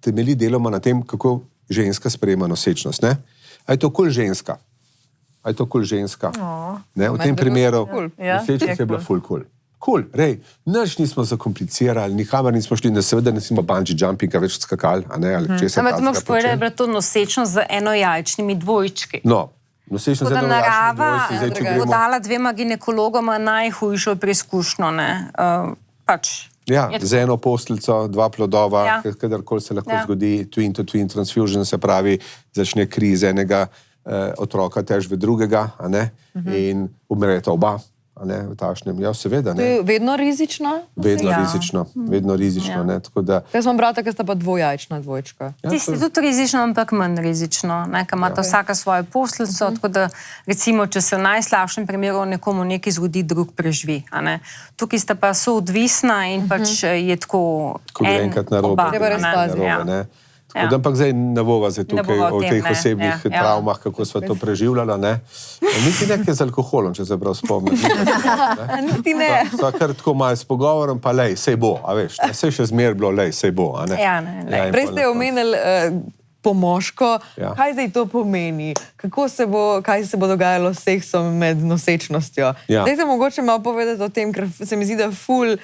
temelji deloma na tem, kako ženska sprejema nosečnost, ne. A je to kul ženska? A je to kul ženska? Ne, v tem primeru nosečnost je bila ful kul. Kul, rej, nič nismo zakomplicirali, nikamor nismo šli, seveda nismo bungee jumpinga več skakali, a ne, ali česa. Ampak ti moraš povedati, da je bila to nosečnost z enojajčnimi dvojčki. No, nosečnost z enojajčnimi dvojčki, zdaj, če gremo... Podala dvema ginekologoma najhujšo preizkušnjo, ne, pač. Ja, z eno posteljico, 2 plodova, kadarkoli se lahko zgodi, twin-to-twin transfusion, se pravi, začne kri z enega otroka tež v drugega, a ne, in umreta oba. V tašnem, ja, seveda, ne. To je vedno rizično? Vedno rizično, ne, tako da... Jaz imam brata, ki sta pa dvojajčna dvojčka. Tisti tudi rizično, ampak manj rizično, ne, ker imata vsaka svojo posteljico, tako da, recimo, če se v najslabšem primeru nekomu nekaj zgodi, drug preživi, a ne. Tukaj sta pa soodvisna in pač je tako oba. Treba res paziti. Ampak zdaj ne bova zdaj tukaj o teh osebnih travmah, kako sva to preživljala, ne. Niti nekaj z alkoholom, če se prav spomnim. Niti ne. Sva kar tako malo s pogovorom, pa lej, sej bo, a veš, sej še zmer bilo, lej, sej bo, a ne. Ja, ne, lej. Prej ste omenili pomoško, kaj zdaj to pomeni? Kaj se bo dogajalo s seksom med nosečnostjo? Zdaj se mogoče malo povedati o tem, ker se mi zdi, da ful,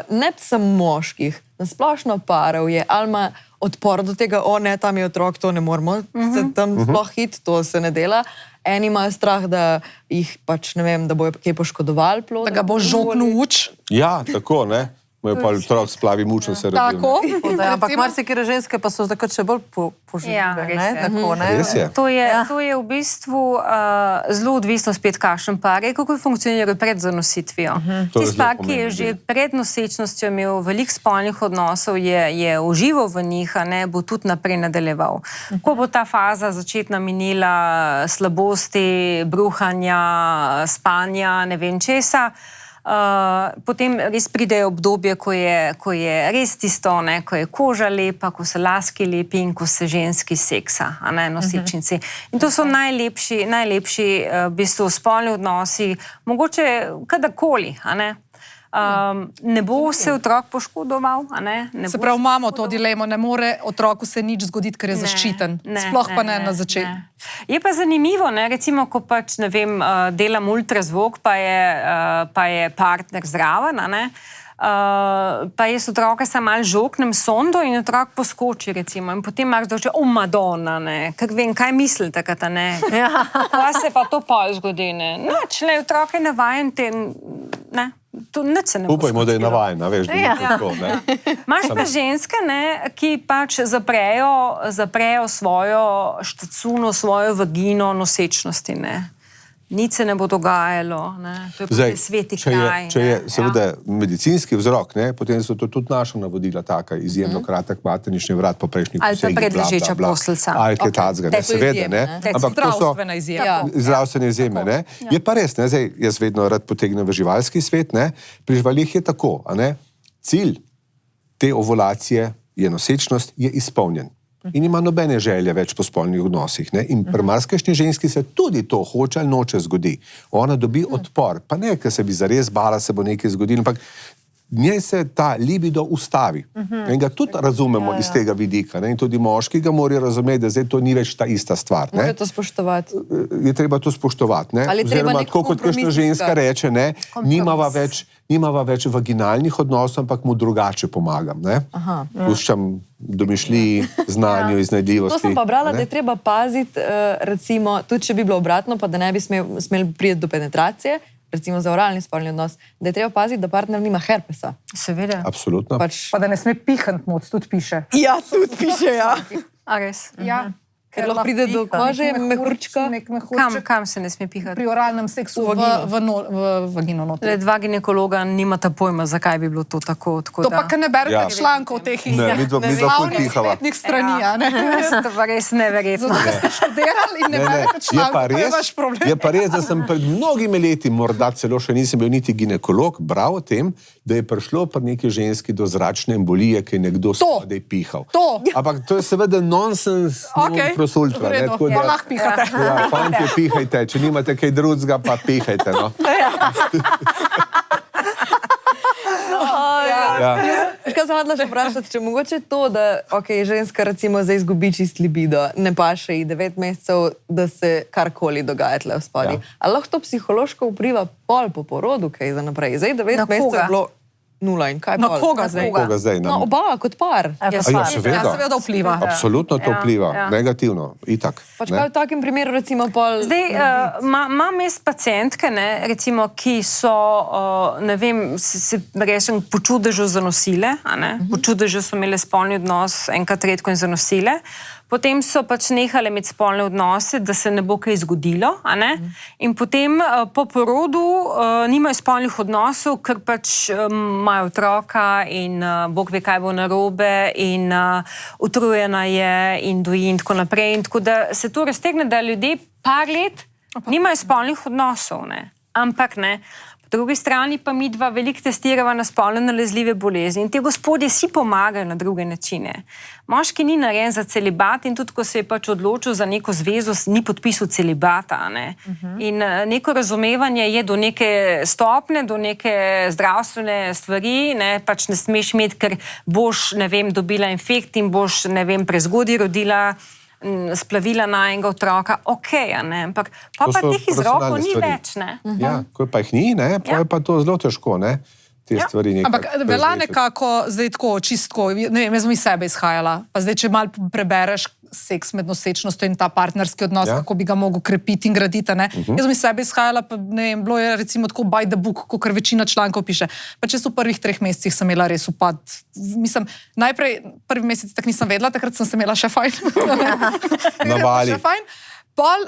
ne samo moških, nasplošno parov je, ali ima odpor do tega, ne, tam je otrok, to ne moramo, se tam sploh hit, to se ne dela. Eni imajo strah, da jih pač, ne vem, da bojo kaj poškodovali plod. Da ga bo žoknil uč. Ja, tako, ne. Moje pa otrok splavi mučno se rodi. Tako. Ampak marsikere ženske pa so zdaj še bolj poživljive, ne? Tako, ne? Res je. To je v bistvu zelo odvisno spet kakšen par je, kako funkcionira pred zanositvijo. Tisti par, ki je že pred nosečnostjo imel veliko spolnih odnosov, je užival v njih, a ne, bo tudi naprej nadaljeval. Ko bo ta faza začetna minila slabosti, bruhanja, spanja, ne vem česa, potem res pride obdobje, ko je res tisto, ne, ko je koža lepa, ko se laski lepi in ko se ženski seksa, a ne, nosečnici. In to so najlepši v bistvu spolni odnosi, mogoče kadarkoli, a ne. Ne bo se otrok poškodoval, a ne? Se pravi, imamo to dilemo, ne more otroku se nič zgoditi, ker je zaščiten. Sploh pa ne na začetku. Je pa zanimivo, ne, recimo, ko pač, ne vem, delam ultrazvok, pa je partner zraven, a ne, pa jaz otroka sam malo žoknem sondo in otrok poskoči, recimo, in potem Mark zdoče, Madonna, ne, kak vem, kaj misli takrat, a ne, pa se pa to pol zgodi, ne, nič, le, otrok je navajen te, ne, to nič se ne bo skočilo. Upajmo, da je navajena, veš, da je tako, ne. Imaš pa ženske, ne, ki pač zaprejo svojo štacuno, svojo vagino nosečnosti, ne. Nič se ne bo dogajalo, ne. To je zdaj, sveti kraj. Če je seveda medicinski vzrok, ne, potem so to tudi naša navodila taka, izjemno kratek maternični vrat po prejšnjih posegih, ali pa predležeča posteljica. Ali kaj tacga, ne, seveda, ne. Ampak zdravstvena izjema. Zdravstvene izjeme, ne. Je pa res, ne, zdaj, jaz vedno rad potegnem v živalski svet, ne, pri živalih je tako, a ne, cilj te ovulacije je nosečnost, je izpolnjen. in ima nobene želje več po spolnih odnosih. Ne? In pri marsikajšni ženski se tudi to hoče ali noče zgodi. Ona dobi odpor, pa ne, ker se bi zares bala, se bo nekaj zgodilo, ampak njej se ta libido ustavi. In ga tudi razumemo iz tega vidika. Ne? In tudi moški ga morajo razumeti, da zdaj to ni več ta ista stvar. Ne? Je to spoštovati. Je treba to spoštovati. Ne? Ali treba nek tako kot kompromis kakšna ženska iskati? reče, ne, nimava več vaginalnih odnosov, ampak mu drugače pomagam. Puščam domišljiji, znanju, iznajdljivosti. To sem pa brala, ne? da je treba paziti, recimo, tudi če bi bilo obratno, pa da ne bi smeli priti do penetracije, recimo za oralni spolni odnos, da je treba paziti, da partner nima herpesa. Seveda. Absolutno. Pa da ne sme pihant moc, tudi piše. Ja, tudi piše, ja. A res? Ja. Ker lahko pride do kože, mehurčka. Kam se ne sme pihati? Pri oralnem seksu v vagino noter. Le dva ginekologa nimata pojma, zakaj bi bilo to tako. To pa, ker ne berete člankov teh Ne, midva ful pihava. spletnih strani, a ne? To pa res neverjetno. Zato, ker ste študirali in ne berete člankov, to je vaš problem. Je pa res, da sem pred mnogimi leti, morda celo še nisem bil niti ginekolog, bral o tem, da je prišlo pri neki ženski do zračne embolije, ki je nekdo spodaj pihal. Ampak to je seveda nonsens. Prosultva, v redu, ne, lahko pihate. Ja, fantje, pihajte, če nimate kaj drugega, pa pihajte, no. Ja. Kaj sem hodila še vprašati, če mogoče to, da ženska recimo zdaj izgubi čist libido, ne paše ji 9 mesecev, da se karkoli dogaja tle v spodnji. Ali lahko to psihološko vpliva pol po porodu, kaj za naprej? Zdaj 9 mesecev je bilo 0 in kaj pol? Na koga zdaj? Koga zdaj? No, oba kot par. Seveda vpliva. Absolutno to vpliva. Negativno. Itak. Pač kaj v takem primeru recimo pol... Zdaj, imam jaz pacientke, ne, recimo, ki so, ne vem, se rečem, po čudežu zanosile, a ne? Po čudežu so imele spolni odnos enkrat redko in zanosile. Potem so pač nehale imeti spolne odnose, da se ne bo kaj zgodilo, a ne? In potem po porodu nimajo spolnih odnosov, ker pač imajo otroka in Bog ve, kaj bo narobe in utrujena je in doji in tako naprej. In tako da se to raztegne, da ljudje par let nimajo spolnih odnosov, ne? Ampak ne. Po drugi strani pa mi dva veliko testirava na spolno nalezljive bolezni in te gospodje si pomagajo na druge načine. Moški ni narejen za celibat in tudi, ko se je pač odločil za neko zvezo, ni podpisal celibata, ne. In neko razumevanje je do neke stopne, do neke zdravstvene stvari, ne, pač ne smeš imeti, ker boš, ne vem, dobila infekt in boš, ne vem, prezgodaj rodila, splavila na enega otroka, okej, ne, ampak pa teh izrokov ni več, ne. Ja, ko pa jih ni, ne, pa je pa to zelo težko, ne, te stvari nekako. Ampak vela nekako, zdaj tako, čistko, ne vem, jaz bom iz sebe izhajala, pa zdaj, če malo prebereš seks med nosečnostjo in ta partnerski odnos, kako bi ga mogel krepiti in graditi, ne. Jaz bom iz sebe izhajala, pa ne vem, bilo je recimo tako by the book, kakor večina člankov piše. Pa če v prvih 3 mesecih sem imela res upad. Mislim, najprej prvi mesec tak nisem vedela, takrat sem se imela še fajn. Navali. Še fajn. Pol,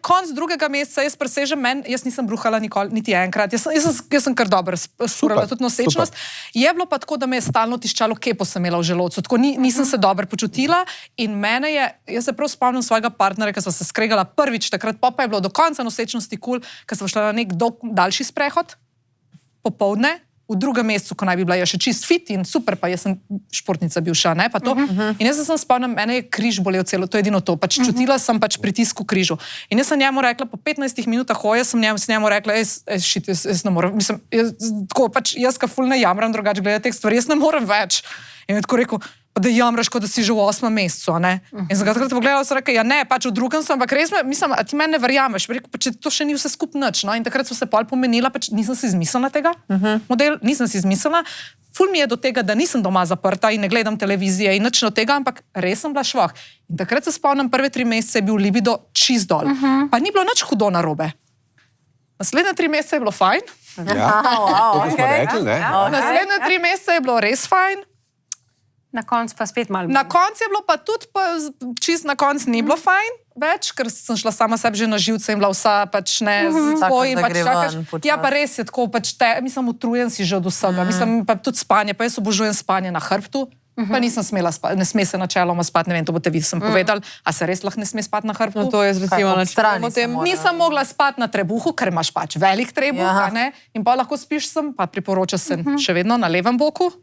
konc 2. meseca, jaz presežem jaz nisem bruhala nikoli, niti enkrat. Jaz sem kar dobro spurala tudi nosečnost. Je bilo pa tako, da me je stalno tiščalo, kepo sem imela v želodcu. Tako nisem se dobro počutila in mene je, jaz se prav spomnim svojega partnerja, ker sva se skregala prvič takrat, pa je bilo do konca nosečnosti kul, ker sva šla na nek daljši sprehod, popoldne, v 2. mesecu, ko naj bi bila še čist fit in super, pa jaz sem športnica bivša, ne, pa to. In jaz sem spomnim, mene je križ bolel celo, to je edino to. Pač čutila sem pač pritisk v križu. In jaz sem njemu rekla, po 15 minutah hoje sem njemu rekla, jaz ne morem, mislim, jaz ka ful ne jamram drugače glede teh stvari, jaz ne morem več. In je tako rekel, pa da jamraš, kot da si že v 8. mesecu, ne. In sem ga takrat pogledala, sem rekla, ja ne, pač v 2. sem, ampak res mislim, a ti meni ne verjameš. Rekel, pa če to še ni vse skup nič, no. In takrat so se pol pomenila, pač nisem si izmislila tega model, nisem si izmislila. Ful mi je do tega, da nisem doma zaprta in ne gledam televizije in nič od tega, ampak res sem bila švoh. In takrat se spomnim, prve 3 mesece je bil libido čist dol. Pa ni bilo nič hudo narobe. Naslednje 3 mesece je bilo fajn. Ja, to smo rekli, ne. Naslednje 3 mesece je bilo res fajn. Na koncu pa spet malo. Na koncu je bilo pa tudi, čist na koncu ni bilo fajn več, ker sem šla sama sebi že na živce in bila vsa pač ne tako in pač čakaš. Ja, pa res je tako, pač mislim, utrujen si že od vsega. Mislim, pa tudi spanje, pa jaz obožujem spanje na hrbtu, pa nisem smela spati, ne sme se načeloma spati, ne vem, to boste vi sem povedali, a se res lahko ne sme spati na hrbtu? No, to je recimo na strani. Nisem mogla spati na trebuhu, ker imaš pač velik trebuh, ne? In pa lahko spiš sem, pa priporoča se še vedno na levem boku.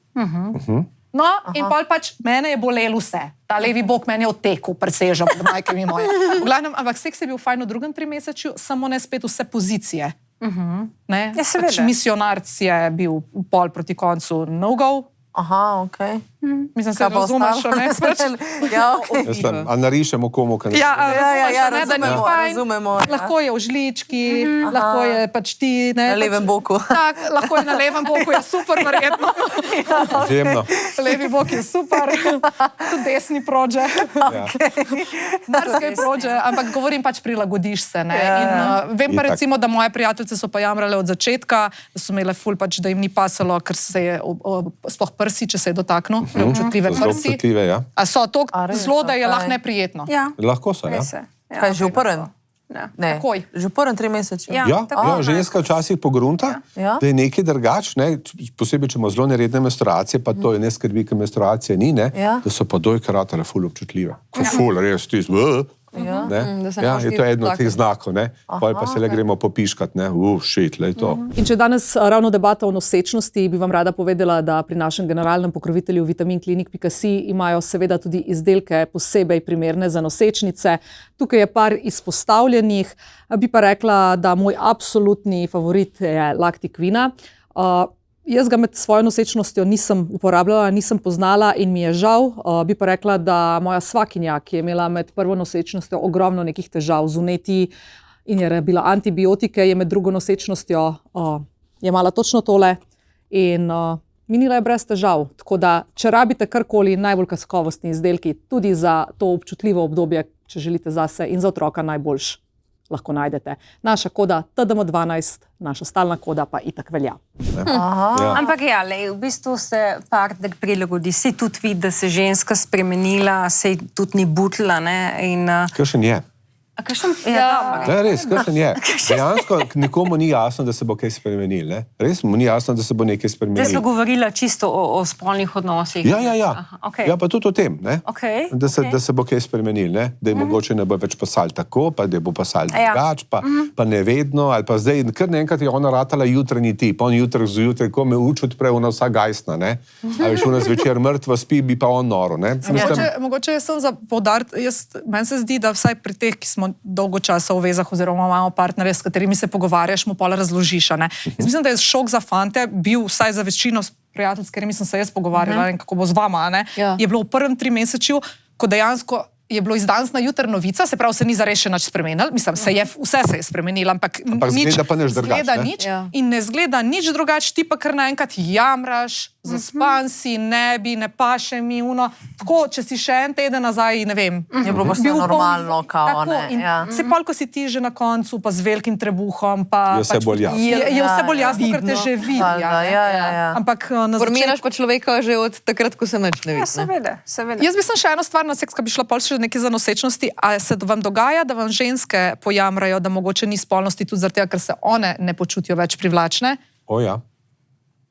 No, in pol pač mene je bolelo vse. Ta levi bok meni je odtekel, presežem, majke mi moje. V glavnem, ampak seks je bil fajn v drugem trimesečju, samo ne spet vse pozicije. Ne? Ja, seveda. Pač misionarc je bil pol proti koncu no-go. Aha, ok. Mislim, se razumeš, ne? Ja, A narišemo komu, kaj ne? razumemo. Lahko je v žlički, lahko je pač ti, ne? Na levem boku. Tak, lahko je na levem boku, je super, verjetno. Izjemno. Levi bok je super, tudi desni prođe. Marsikaj prođe, ampak govorim pač prilagodiš se, ne? In vem pa Itak. recimo, da moje prijateljice so pa jamrale od začetka, da so imele ful pač, da jim ni pasalo, ker se je sploh prsi, če se je dotaknil, občutljive So zelo prsi. občutljive, ja. A so to res, zelo, da je okej. lahko neprijetno. Ja, Lahko so, ja. res je. Ja. Kaj, že v prvem? Ja. Ne, Takoj. že v prvem trimesečju? Ja. Ja, tako, ja, ne. ženska včasih pogrunta, Ja. da je nekaj drugač, ne, posebej, če ima zelo neredne menstruacije, pa to je ne skrbi, ker menstruacije ni, ne, Ja. da so pa dojke ratale ful občutljive. Ko ful, res, ti Ja. ne. da se Ja, moraš je ti to eno od dotakniti. teh znakov, ne. Pol pa se le gremo popiškat, ne, shit, lej to. In če danes ravno debata o nosečnosti, bi vam rada povedala, da pri našem generalnem pokrovitelju vitaminklinik.si imajo seveda tudi izdelke posebej primerne za nosečnice. Tukaj je par izpostavljenih, bi pa rekla, da moj absolutni favorit je Lactic-Vina. Jaz ga med svojo nosečnostjo nisem uporabljala, nisem poznala in mi je žal. Bi pa rekla, da moja svakinja, ki je imela med prvo nosečnostjo ogromno nekih težav z vnetji in je rabila antibiotike, je med drugo nosečnostjo jemala točno tole in minila je brez težav. Tako da, če rabite karkoli, najbolj kakovostni izdelki, tudi za to občutljivo obdobje, če želite zase in za otroka najboljš, lahko najdete. Naša koda TDM12, naša stalna koda pa itak velja. Ja. Ampak ja, lej, v bistvu se partner prilagodi. Se tudi vidi, da se je ženska spremenila, se tudi ni butla, ne? In, Kakšen je? a kakšen? Ja, Ja, res, kakšen je. Dejansko nikomu ni jasno, da se bo kaj spremenil, ne. Res mu ni jasno, da se bo nekaj Zdaj smo spremenil. govorila čisto o spolnih odnosih. Ja, ja, ja. Aha, okej. Ja, pa tudi o tem, ne. Okej, Da okej. se bo kaj spremenil, ne? Da je mogoče ne bo več pasal tako, pa da bo pasal Ja. drugač, pa ne vedno, ali pa zdaj, kar naenkrat je ona ratala jutranji tip, on jutri zjutraj, ko me uči odpre, ona vsa gajsna, ne? A veš, ona zvečer mrtva spi, bi pa on noro, ne? Mogoče sem za poudariti, meni se zdi, da vsaj pri teh, ki smo dolgo časa v vezah oziroma imamo partnerje, s katerimi se pogovarjaš, mu pola razložiš. Ne? Jaz mislim, da je šok za fante bil vsaj za večino prijatelj, s katerimi sem se jaz pogovarjala in kako bo z vama, ne? Ja. Je bilo v prvem trimesečju, ko dejansko je bilo iz danes na jutr novica, se pravi, se ni zares še nič spremenilo, mislim, vse se je spremenilo, ampak zgleda pa nič drugače, zgleda ne? nič Ja. in ne zgleda nič drugače, ti pa kar naenkrat jamraš, zaspan si, ne bi, ne paše mi uno. Tako, če si še en teden nazaj, ne vem. Je bilo pa vse bil poln- normalno, kao, Tako, ne, in ja. se pol, ko si ti že na koncu, pa z velikim trebuhom, pa Je vse bolj jasno. Je vse bolj jasno, ker te vidno. že vidi. Valjda, ja. Ampak na Formiraš pa človeka že od takrat, ko se nič ne Ja, vidi. ne. seveda, seveda. Jaz bi sem še eno stvar na seks, ki bi šla pol še nekaj za nosečnosti. A se vam dogaja, da vam ženske pojamrajo, da mogoče ni spolnosti tudi zaradi tega, ker se one ne počutijo več privlačne? O ja.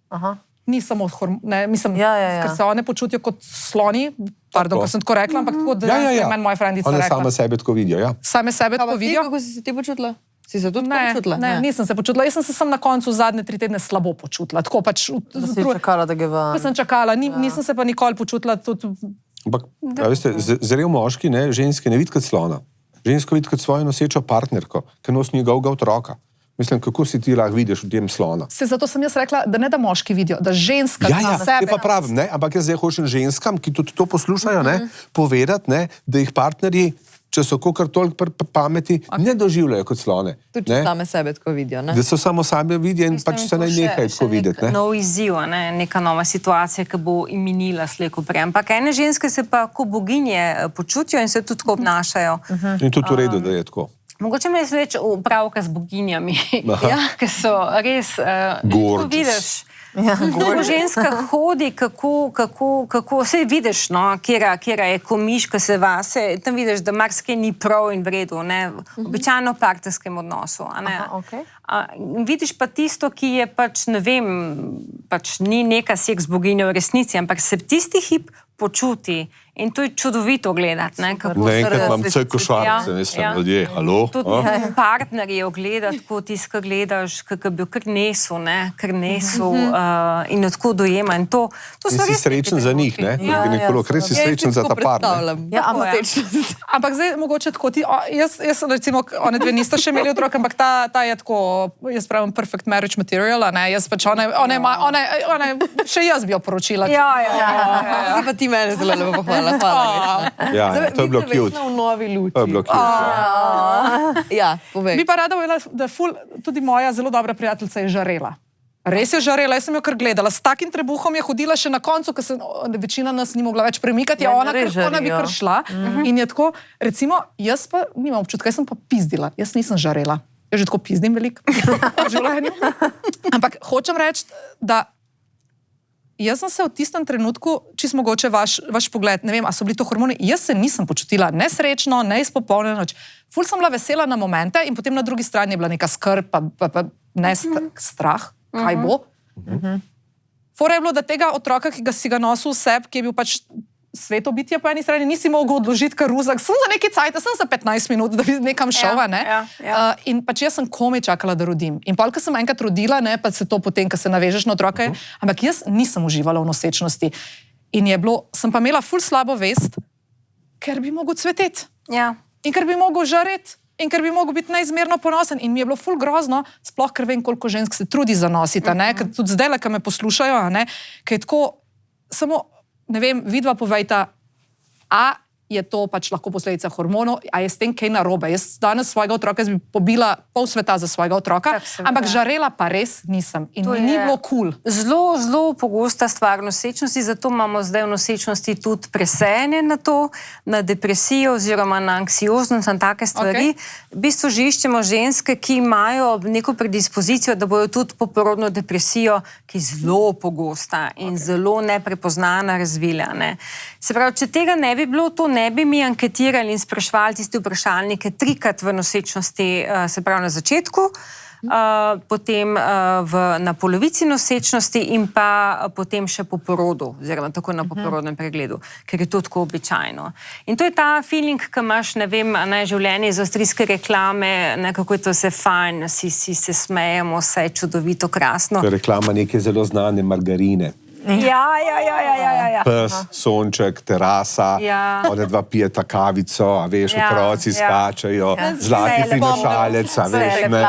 Aha. Ni samo mislim, Ja. ker se one počutijo kot sloni, pardon, Tako. ko sem tako rekla, ampak tako, da je meni moja frendica One rekla. same sebe tako vidijo, ja. Same sebe tako Ampak ti, vidijo. kako si se ti počutila? Si se tudi tako Ne, počutila? ne, nisem se počutila. Jaz sem se na koncu zadnje 3 tedne slabo počutila. Tako pač, Da si čakala, da gre ven. ko sem čakala, nisem se pa nikoli počutila tudi. Ampak, a veste, zrel moški, ne, ženske ne vidi kot slona. Žensko vidi kot svojo nosečo partnerko, ki nosi njegovega otroka. Mislim, kako si ti lahko vidiš v tem slona. Se zato sem jaz rekla, da ne da moški vidijo, da ženska Ja, na ja, sebe. te pa pravim, ne, ampak jaz zdaj hočem ženskam, ki tudi to poslušajo, ne, povedati, ne, da jih partnerji, če so kakor toliko pameti, ne doživljajo kot slone. Tudi če Ne. same sebe tako vidijo. Ne? Da so samo sami vidijo in pač se naj nekaj tako videti. Ne. Nov izziv, ne? Neka nova situacija, ki bo minila slej ko prej. Ampak ene ženske se pa kot boginje počutijo in se tudi tako obnašajo. In tudi v redu, da je tako. Mogoče me je več upravka z boginjami, ja, ki so res. Gorgeous. Vidiš, kako ženska hodi, kako vse vidiš, no, kjera je komiš, ki se vase, tam vidiš, da marsikaj ni prav in v redu, ne, običajno v partnerskem odnosu. A ne. Aha, okej. Vidiš pa tisto, ki je pač, ne vem, pač ni neka seks boginja v resnici, ampak se tisti hip počuti In to je čudovito gledati. Naenkrat imam vse košarice, mislim, ljudje, halo? Tudi partnerje gledati, tako tiska gledaš, kako bi kar nesel, in odkud dojema. In to in si srečen za njih, ne? Res si srečen za ta par. Ampak zdaj mogoče tako ti, jaz recimo, one dve nista še imeli otroka, ampak ta je tako, jaz pravim perfect marriage material, ne? Jaz pač one, še jaz bi jo poročila. Zdaj pa ti mene zelo lepo pohvala. Ja, to je bilo cute. V novi luči. To je bilo cute. Ja, povej. Bi pa rada povedala, da tudi moja zelo dobra prijateljica je žarela. Res je žarela, jaz sem jo kar gledala. S takim trebuhom je hodila še na koncu, ko se večina nas ni mogla več premikati, ona bi kar šla. In je tako, recimo, jaz pa nimam občutka, jaz sem pa pizdila. Jaz nisem žarela. Jaz že tako pizdim veliko v življenju. Ampak hočem reči, da jaz sem se v tistem trenutku, čisto mogoče vaš pogled, ne vem, a so bili to hormoni, jaz se nisem počutila nesrečno, neizpopolnjeno. Ful sem bila vesela na momente in potem na drugi strani je bila neka skrb, pa ne strah, kaj bo. Fora je bilo, da tega otroka, ki si ga nosil v sebi, ki je bil pač sveto bitje po eni strani, nisi mogel odložiti kar ruzak, sem za neki cajt, sem za 15 minut, da bi nekam šel, ne? In pač jaz sem komaj čakala, da rodim. In pol, ko sem enkrat rodila, ne, pa se to potem, ko se navežeš na otroka, ampak jaz nisem uživala v nosečnosti. In sem pa imela ful slabo vest, ker bi mogel cveteti. In ker bi mogel žareti. In ker bi mogel biti neizmerno ponosen. In mi je bilo ful grozno, sploh ker vem, koliko žensk se trudi za nositi, ne? Ker tudi zdaj, ko me poslušajo, ne? Ker je tako, samo ne vem, vidva povejta, a je to pač lahko posledica hormonov, a je s tem kaj narobe. Jaz danes svojega otroka bi pobila pol sveta za svojega otroka, ampak žarela pa res nisem. In mi ni bilo kul. Zelo, zelo pogosta stvar nosečnosti, zato imamo zdaj v nosečnosti tudi presejanje na to, na depresijo oziroma na anksioznost, na take stvari. V bistvu že iščemo ženske, ki imajo neko predispozicijo, da bojo tudi poporodno depresijo, ki je zelo pogosta in zelo neprepoznana razvila. Ne? Se pravi, če tega ne bi bilo, to ne bi mi anketirali in sprašvali tiste vprašalnike 3-krat v nosečnosti, se pravi na začetku, potem na polovici nosečnosti in pa potem še po porodu, oziroma tako na poporodnem pregledu, ker je to tako običajno. In to je ta feeling, ki imaš, ne vem, življenje iz avstrijske reklame, kako je to vse fajn, si se smejemo, vse je čudovito, krasno. To je reklama neke zelo znane margarine. Ja. Pes, sonček, terasa, one dva pijeta kavico, a veš, otroci skačajo, zlati prinašalec, a veš, ne.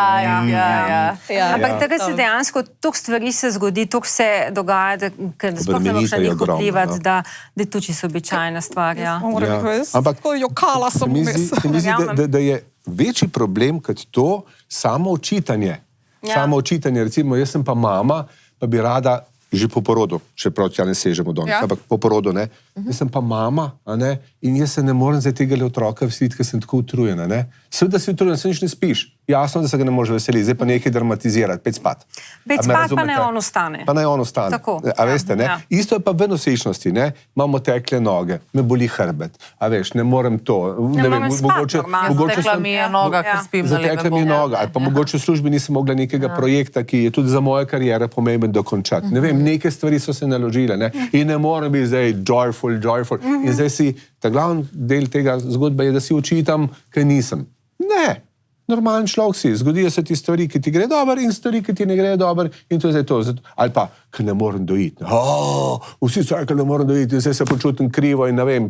Ampak takrat se dejansko toliko stvari se zgodi, toliko se dogaja, ker sploh ne moš na njih vplivati, da je to čisto običajna stvar. Ampak jokala sem vmes. Se mi zdi, da je večji problem kot to samo očitanje. Samo očitanje, recimo, jaz sem pa mama, pa bi rada že po porodu, čeprav tja ne sežemo danes, ampak po porodu, ne. Jaz sem pa mama, a ne, in jaz se ne morem za tega otroka vsiliti, ker sem tako utrujena, ne. Seveda si utrujen, se nič ne spiš. Jasno, da se ga ne može veseliti, zdaj pa nekaj dramatizirati, pet spat. Pet spat pa ne on ostane. Pa ne on ostane. Tako. A veste, ne. Isto je pa v nosečnosti, ne. Imamo tekle noge, me boli hrbet, a veš, ne morem to. Ne morem spati normalno. Zatekla mi je noga, ker spim na levem boku. Zatekla mi je noga, ali pa mogoče v službi nisem mogla nekega projekta, ki je tudi za mojo kariero pomemben dokončati. Ne vem, neke stvari so se naložile, ne. In ne morem biti zdaj joyful. In zdaj si, ta glavni del tega zgodbe je, da si očitam, kaj nisem. Ne. Normalen človek si. Zgodijo se ti stvari, ki ti gre dober in stvari, ki ti ne gre dober in to je zdaj to. Ali pa, ker ne morem dojiti. Vsi so rekli, ne morem dojiti, zdaj se počutim krivo in ne vem,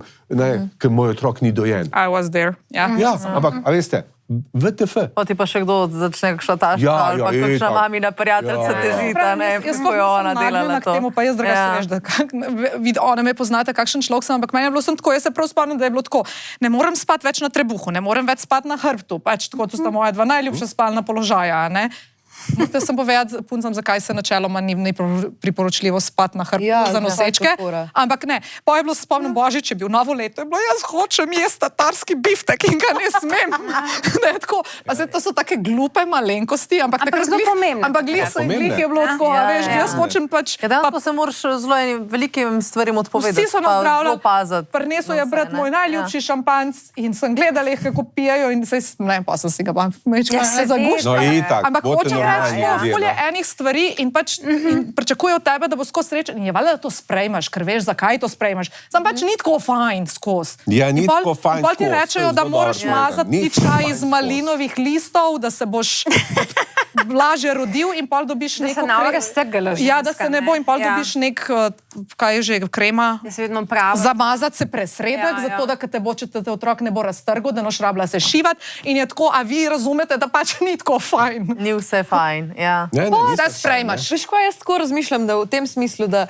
ker moj otrok ni dojen. I was there, Ja, ampak, a veste, VTF. Pa ti pa še kdo začne kakšna taška ali pa kakšna mamina prijateljica težita, ne, ko je ona delala to. K temu pa jaz drugače veš, da ona me poznate, kakšen človek sem, ampak meni je bilo sem tako, jaz se prav spomnim, da je bilo tako, ne morem spati več na trebuhu, ne morem več spati na hrbtu, pač tako, to sta moja dva najljubša spalna položaja, ne. Morate sem povedati puncam, zakaj se načeloma ni priporočljivo spati na hrbtu za nosečke, ampak ne. Pa je bilo, se spomnim, Božič je bil, novo leto je bilo, jaz hočem jesti tatarski biftek in ga ne smem. Ne, tako, pa zdaj to so take glupe malenkosti, ampak zelo pomembne. Ampak glih je bilo tako, a veš, jaz hočem pač... Danes pa se moraš zelo velikim stvarim odpovedati. Vsi so nas zdravljali, prinesel je brat moj najljubši šampanc in sem gledala jih, kako pijajo in pa sem si ga pa mečkala zaguščala. No itak, bote ful je enih stvari in pač in pričakuje od tebe, da bo skozi srečen. In je valjda, da to sprejmeš, ker veš, zakaj to sprejmeš. Sam pač ni tako fajn skozi. Ja, ni tako fajn in pol ti skozi, rečejo, to je da zelo moraš dobro mazati povedano. Ni čaj fajn iz skozi. malinovih listov, da se boš blaže rodil in pol dobiš Da se neko... ne bo raztrgala Ja, da ženska, se ne bo in pol ne. Ja. dobiš nek, kaj je že, krema... Jaz vedno pravim. Zamazati se presredek, Ja, ja. zato da te bo, če te otrok ne bo raztrgal, da noš rabila se šivati. In je tako, a vi razumete, da pač ni tako fajn. Ni vse fajn. Ja. Ne, Vse sprejmaš. Veš, kaj jaz tako razmišljam, da v tem smislu, da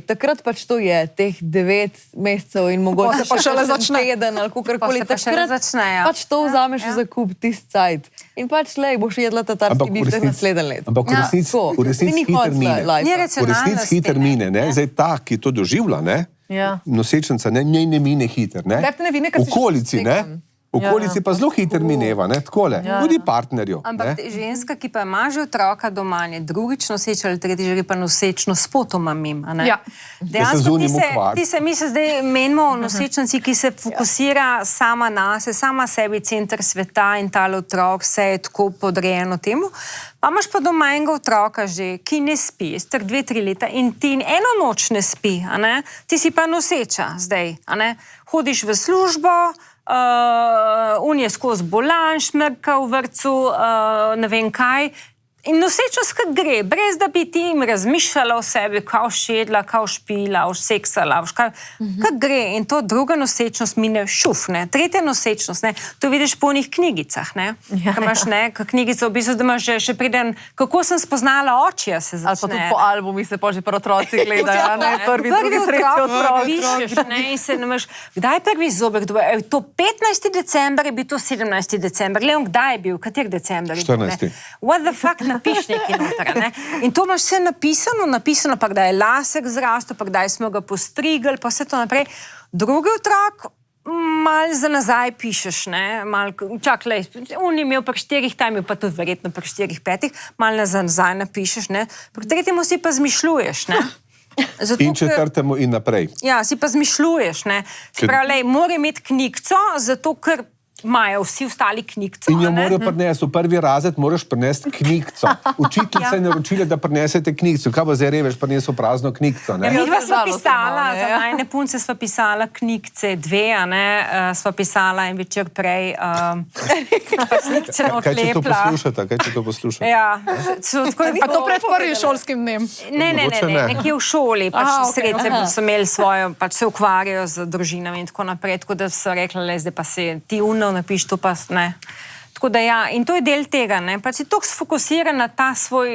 takrat pač to je, teh 9 mesecev in mogoče se pa šele kakšen začne. teden ali kakorkoli. Pa se pa šele Takrat začne, ja. pač to vzameš v zakup, tisti cajt. In pač lej, boš jedla tatarski biftek naslednji let. Ampak v resnici, tako. v resnici Ni hiter konc mine. lifea. Ni V resnici racionalnosti, hiter mine, ne? Zdaj ta, ki to doživlja, ne? Ja. Nosečnica, ne, ne mine hiter, ne? Definitivno ne vine, ker si Okolici, ne? Okolici pa zelo hiter mineva, ne? Takole, tudi partnerju. Ampak ne? ženska, ki pa ima že otroka doma, je drugič noseča ali tretjič že pa nosečno s potoma mim. a ne? Ja. Dejansko zunim ukvar. mi se zdaj menimo o nosečnici, ki se fokusira sama na se, sama sebi center sveta in tale otrok, vse je tako podrejeno temu. Pa imaš pa doma enega otroka že, ki ne spi, star 2-3 leta in ti eno noč ne spi, a ne? Ti si pa noseča zdaj, a ne? Hodiš v službo, on je skozi bolan, šmrka v vrtu, ne vem kaj. In nosečnost kak gre, brez da bi ti jim razmišljala o sebi, kao šedla, kao špila, o seksala, kak gre. In to druga nosečnost mine šuf, ne. Tretja nosečnost, ne, to vidiš po onih knjigicah, ne. Ko imaš neka knjigica, v bistvu, da imaš še preden, kako sem spoznala očija, se začne. Ali pa tudi po albumi se pa že pri otroci gledajo, ne? Prvi, drugi, tretji otrok. Pišeš, ne, in se ne veš, kdaj je prvi zobek dobil? Je to 15. december, je bil to 17. december. Leon, kdaj je bil? Kater december? Je bil, ne? 14. What the fuck, napiš nekaj noter, ne? In to imaš vse napisano, pa kdaj je lasek zrastel, pa kdaj smo ga postrigli, pa vse to naprej. Drugi otrok, malo za nazaj pišeš, ne, čak, lej, on je imel pri 4, tam je pa tudi verjetno pri 4-5, malo za nazaj napišeš, ne, pri tretjemu si pa zmišljuješ, ne. Zato, In četrtemu in naprej. Ja, si pa zmišljuješ, ne. Se pravi, lej, mora imeti knjigco, zato ker imajo vsi ostali knjigco, In jo a ne? morajo prinesti, v prvi razred moraš prinesti knjigco. Učiteljica je naročila, da prinesete knjigco. Kaj bo zdaj reveš, prinesel prazno knjigco, ne? Mi dva sva žalostno, pisala, ne, za ja. najne punce sva pisala knjigce, 2, a ne, sva pisala en večer prej, knjigce Kaj če to odlepla. poslušate? Kaj če to poslušate? Ja, so tako A to pred prvim šolskim dnem. Ne, Mogoče ne. nekje v šoli, pač Aha, okej, srednje so imeli svojo, pač se ukvarjajo z družinami in tako naprej, tako da so rekli, le, zdaj pa se ti napiš, to pa ne. Tako da ja, in to je del tega, ne, pač si toliko sfokusiran na ta svoj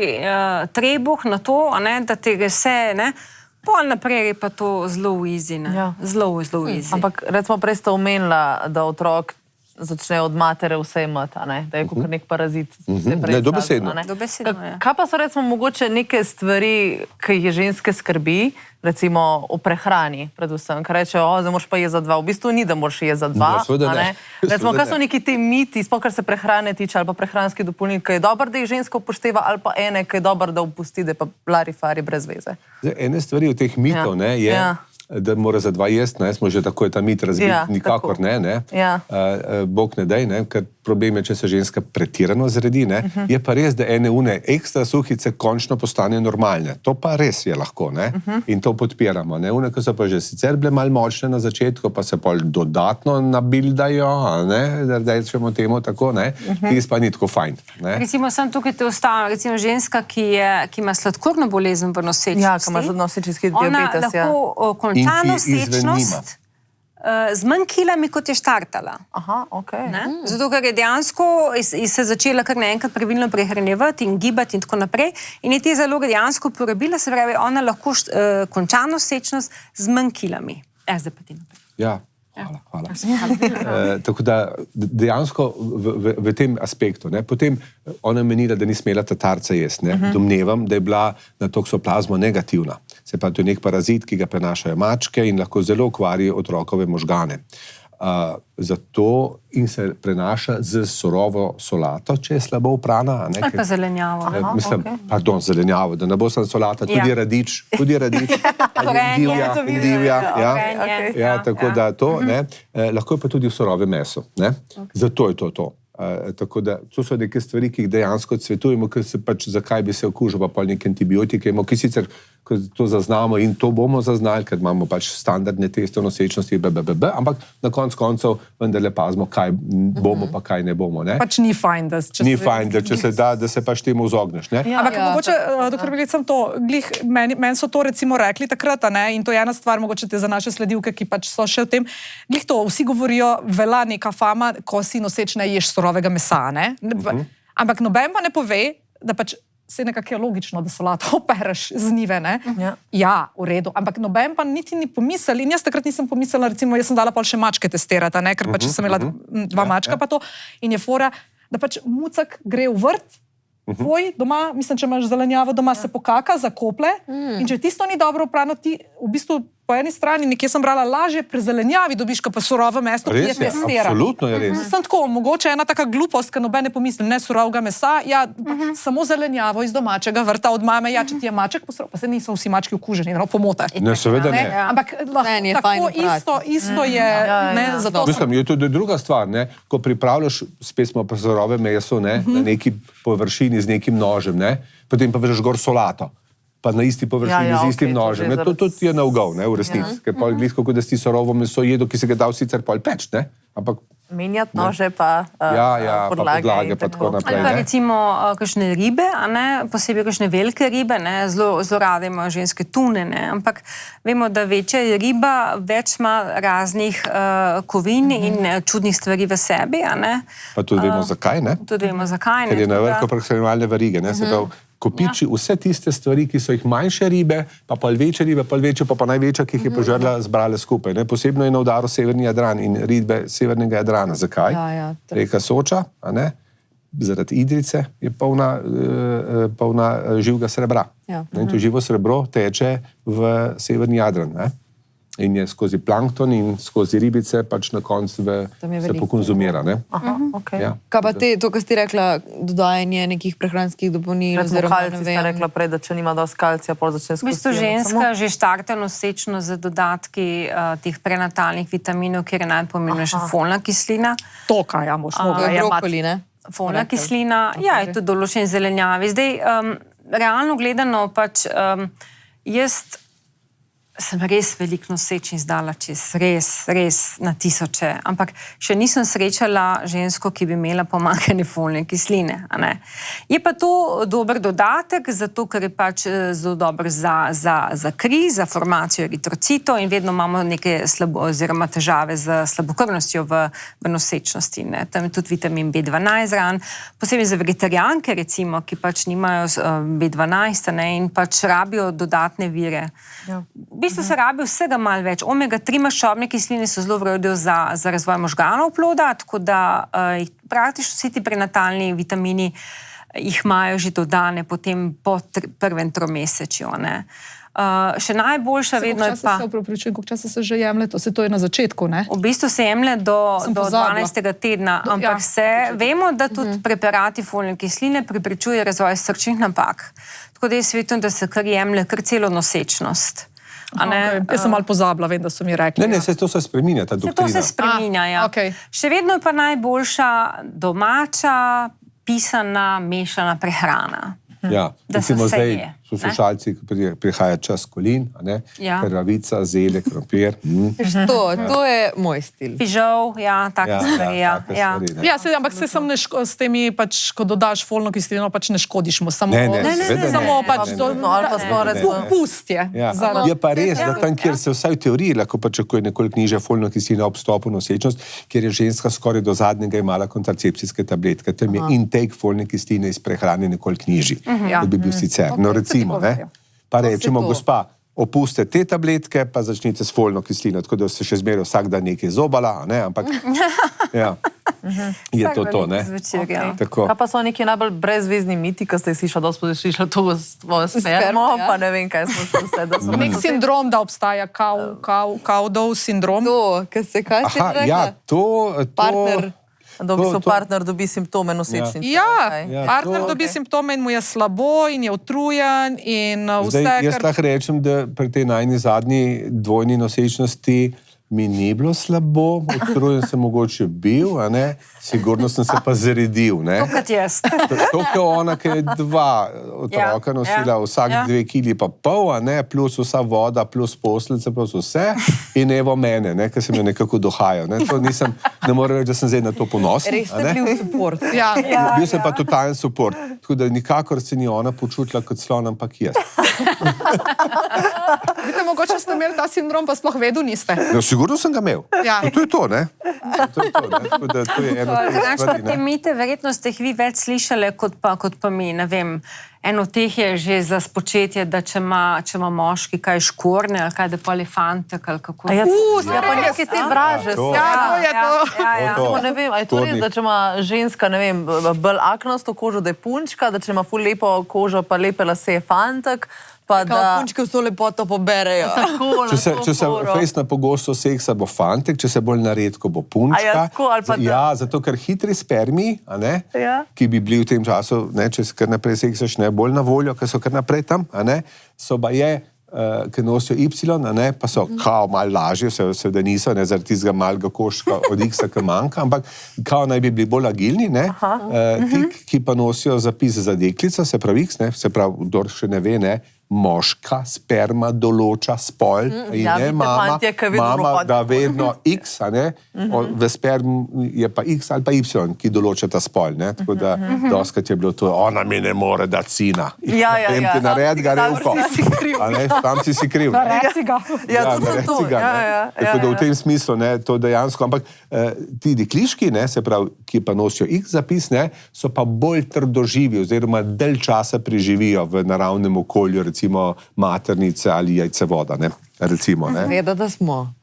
trebuh, na to, a ne, da tega vse, ne, pol naprej je pa to zelo easy, ne, Ja. zelo easy. Ampak recimo prej ste omenila, da otrok začne od matere vse imati, a ne? Da je kot nek parazit. se prej Ne, dobesedno. izkazal, a ne? Dobesedno, ja. Kaj pa so recimo mogoče neke stvari, ki jih ženske skrbi, recimo o prehrani predvsem, ker rečejo, zdaj moraš pa jesti za 2. V bistvu ni, da moraš jesti za 2. No, seveda ne. Recimo, Seveda kaj so ne. neki ti miti, sploh kar se prehrane tiče, ali pa prehranski dopolnilnik, ki je dober, da jih ženska upošteva, ali pa ene, ki je dober, da opusti, da je pa larifari brez veze. Zdaj, ene stvari od teh mitov, Ja. ne, je, Ja. da mora za 2 jesti, ne, smo že tako je ta mit razbit, Ja, nikakor tako. ne. Ja. Bog ne daj, ne, ker problem je, če se ženska pretirano zredi, ne. Je pa res, da ene une ekstra suhice končno postanejo normalne. To pa res je lahko, ne. In to podpiramo, ne. Une, ki so pa že sicer bile malo močne na začetku, pa se pol dodatno nabildajo, a ne, da rečemo temu tako, ne. Tis pa ni tako fajn, ne. Recimo, sem tukaj te ostavim, recimo ženska, ki ima sladkorno bolezen v nosečnosti. Ja, ki ima že nosečniški diabetes, ja. Ona lahko konča In ki izven nosečnost z manj kilami, kot je štartala. Aha, okej. Ne? Zato, ker je dejansko se začela kar naenkrat pravilno prehranjevati in gibati in tako naprej. In je te zaloge dejansko porabila, se pravi, ona lahko konča nosečnost z manj kilami. Zdaj pa ti naprej. Ja. Hvala. Tako da dejansko v tem aspektu. Ne, potem ona je menila, da ni smela tatarca jesti. Domnevam, da je bila na toksoplazmo negativna. Se pa to je nek parazit, ki ga prenašajo mačke in lahko zelo okvari otrokove možgane. Zato in se prenaša z surovo solato, če je slabo oprana. Ali pa zelenjavo. Mislim, pardon, zelenjavo, da ne bo samo solata, tudi radič, divja. Ja, tako da to, ne. Lahko je pa tudi v surovem mesu, ne. Zato je to. Tako da to so neke stvari, ki jih dejansko odsvetujemo, ker se pač zakaj bi se okužil, pa pol neke antibiotike, ki sicer to zaznamo in to bomo zaznali, ker imamo pač standardne teste o nosečnosti, ampak na koncev vendarle pazimo, kaj bomo pa kaj ne bomo. Ne? Pač ni fajn, če se da, da se pač temu izogneš. Ne? Ampak mogoče, doktor Bilic, sem to, meni so to recimo rekli takrat, in to je ena stvar, mogoče te za naše sledilke, ki pač so še v tem, to, vsi govorijo, velja neka fama, ko si nosečna, ješ surovega mesa, ne? Ampak noben pa ne pove, da pač se nekako je logično, da solato opereš z njive, ne? Ja, v redu, ampak noben pa niti ni pomislil in jaz takrat nisem pomislila, recimo, jaz sem dala pol še mačke testirati, ne? Ker pač sem imela 2 mačka pa to in je fora, da pač mucak gre v vrt, tvoj doma, mislim, če imaš zelenjavo doma, se pokaka, zakople in če tisto ni dobro oprano, ti v bistvu po eni strani, nekje sem brala, lažje pri zelenjavi dobiš, ko pa surovo meso, ki je testira. Absolutno je res. Sem tako, mogoče ena taka glupost, ker noben ne pomisli, ne surovega mesa, ja, samo zelenjavo iz domačega vrta od mame, ja, če ti je maček posrov, pa se niso vsi mački okuženi, no, pomote. Ne, seveda ne. Ampak tako isto je, ne, zato mislim, je tudi druga stvar, ne, ko pripravljaš, spet smo pri surove meso, ne, na neki površini z nekim nožem, ne, potem pa vržeš gor solato. Pa na isti površini z istim nožem. To tudi je na-ugov, v resnici. Ker pa je gledko, kot da si surovo meso jedo, ki se ga dal sicer pol peč, ne? Ampak menjati nože pa podlage pa tako naprej. Ali pa recimo kakšne ribe, posebej kakšne velike ribe, zelo rade imajo ženske tune, ampak vemo, da večja je riba, več ima raznih kovin in čudnih stvari v sebi. Pa tudi vemo zakaj, ne? Tudi vemo zakaj, ne? Ker je na vrhu prehranjevalne verige, ne? Se pravi, kopiči vse tiste stvari, ki so jih manjše ribe, pa pol večje ribe, pol večje, pa največja, ki jih je požrla, zbrale skupaj. Ne? Posebno je na udaru severni Jadran in ribe severnega Jadrana. Zakaj? Reka Soča, zaradi Idrijce je polna živega srebra. In to živo srebro teče v severni Jadran. Ne? In je skozi plankton in skozi ribice pač na koncu se pokonzumira. Kaj pa to, kar ste rekla, dodajanje nekih prehranskih dopolnil? Kalci ste rekla prej, da če nima dosti kalcija, pol začne skozi. V bistvu ženska že štarta nosečno z dodatki teh prenatalnih vitaminov, kjer je najpomembnejša folna kislina. To, kaj ja, moš mogla jemati. Folna kislina, ja, je to določen zelenjavi. Zdaj, realno gledano pač jaz sem res veliko nosečnic dala čez, res na tisoče, ampak še nisem srečala žensko, ki bi imela pomanjkanje folne kisline. Je pa to dober dodatek, zato ker je pač zelo dober za kri, za formacijo eritrocitov in vedno imamo neke težave z slabokrvnostjo v nosečnosti. Tam je tudi vitamin B12 zraven, posebej za vegetarijanke, recimo, ki pač nimajo B12 in pač rabijo dodatne vire. V bistvu se rabi vsega malo več. Omega-3 maščobne kisline so zelo v redu za razvoj možganov ploda, tako da praktično vsi ti prenatalni vitamini jih imajo že dodane potem po prvem tromesečju. Še najboljša vedno je pa... Koliko časa se že jemlje? To je na začetku, ne? V bistvu se jemlje do 12. tedna, ampak vemo, da tudi preparati folne kisline preprečuje razvoj srčnih napak. Tako da je svetom, da se kar jemlje kar celo nosečnost. Jaz sem malo pozabila, vem, da so mi rekli. Ne, to se spreminja, ta doktrina. To se spreminja, ja. Še vedno je pa najboljša domača, pisana, mešana prehrana. Ja, recimo zdaj poslušalci, prihaja čas kolin, krvavica, zelje, krompir. To je moj stil. Fižol, ja, take stvari. Ja, ampak se sem s temi, ko dodaš folno kislino, pač ne škodiš mu. Samo pač pust je. Je pa res, da tam, kjer se vsaj v teoriji lahko pričakuje nekoliko nižja folna kislina ob vstopu v nosečnost, kjer je ženska skoraj do zadnjega imala kontracepcijske tabletke, tam je intake folne kisline iz prehrane nekoliko nižji, da bi bil sicer. No, recimo, pa rečemo, gospa, opuste te tabletke, pa začnite s folno kislino, tako da se še zmeraj vsak dan nekaj zobala, ampak je to, ne? Kaj pa so neki najbolj brezvezni miti, ki ste slišali to spermo, pa ne vem, kaj smo še vse. Nek sindrom, da obstaja Cowdov sindrom. To, kaj ste rekla? Ja, to... Da v bistvu partner dobi simptome nosečnice. Ja, partner dobi simptome in mu je slabo in je utrujen in vse, Jaz lahko rečem, da pri tej najni zadnji dvojni nosečnosti mi ni bilo slabo, utrujen sem mogoče bil, a ne, sigurno sem se pa zaredil, ne. To kot jaz. To, kot ona, ki je 2 otroka nosila, vsak 2,5 kg, a ne, plus vsa voda, plus posteljica, plus vse, in evo mene, ne, ker sem jo nekako dohajal, ne. To nisem, ne morem reči, da sem zdaj na to ponosen, Res ste bil support. Bil sem pa totalen support, tako da nikakor se ni ona počutila kot slon, ampak jaz. Vidite, mogoče ste imeli ta sindrom, pa sploh vedel niste. No, sigurno sem ga imel. Ja. To je to, ne? To je to, ne? Tako da to je eno od teh Drugače pa stvari, te ne? mite, verjetno ste jih vi več slišali kot pa mi, ne vem. Eno od teh je že za spočetje, da če ima moški kaj škorne, ali kaj, da pa fantek, ali kako. Ja, pa nekaj te vraže. To. Ja, to je to. To. Ne vem, a je to res, da če ima ženska, ne vem, bolj aknasto kožo, da je punčka, da če ima ful lepo kožo, pa lepe lase je fantek, pa da... Punčke vso lepoto poberejo. Če se fejs na pogosto seksa, bo fantek, če se bolj na redko, bo punčka. A ja, tako, ali pa da- Ja, zato ker hitri spermi, a ne, Ja. ki bi bili v tem času, ne, če se kar naprej seksaš, ne, bolj na voljo, ker so kar naprej tam, a ne, so baje, ki nosijo Y, a ne, pa so kao malo lažje, seveda niso, ne, zaradi tistega malega koščka od X, ki manjka, ampak kao naj bi bili bolj agilni, ne, ti, ki pa nosijo zapis za deklico, se pravi X, ne, se pravi, kdor še ne ve, ne, moška sperma določa spol in Ja, ne vidite, mama, fantje, ki vedno mama hodijo. da vedno X, a ne, v sperm je pa X ali pa Y, ki določa ta spol, ne, tako da doskrat je bilo to, ona mi ne more dati sina. Ja, ja, Potem ja. ti naredi ga Tam revko. si kriv. A ne, tam si kriv. Reci ga. Ja, to so naredi to. ga, Ja, ne. ja, Tako da ja, v tem smislu, ne, to dejansko, ampak ti dekliški, ne, se pravi, ki pa nosijo X zapis, ne, so pa bolj trdoživi oziroma dalj časa preživijo v naravnem okolju, recimo maternice ali jajcevoda, ne, recimo, ne. Veda, da smo.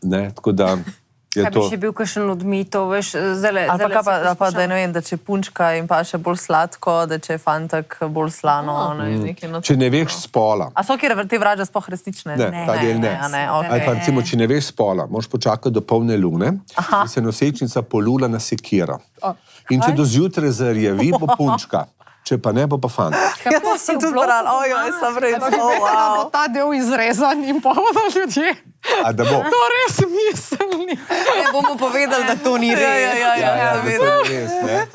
Ne, tako da je Kaj bi to... še bil kakšen od mitov, veš, zdajle Ali pa, se kaj pa, da poslušam. ne vem, da če je punčka in pa še bolj sladko, da če je fantek bolj slano, ne vem, nekaj noč. Če ne veš spola, A so kjer te vraže sploh resnične? ne, ta del ne. okej. Ali pa recimo, če ne veš spola, moraš počakati do polne lune, in se nosečnica polula na sekiro. In če do zjutraj zarjavi, bo punčka. Če pa ne, bo pa fant. Ja, to sem tudi brala. Ojoj, sem res. Oh, Da wow. bo ta del izrezan in pa bodo ljudje A da bo? to res mislili. Ne bomo povedali, da to ni res. Ja, da to je res, ne.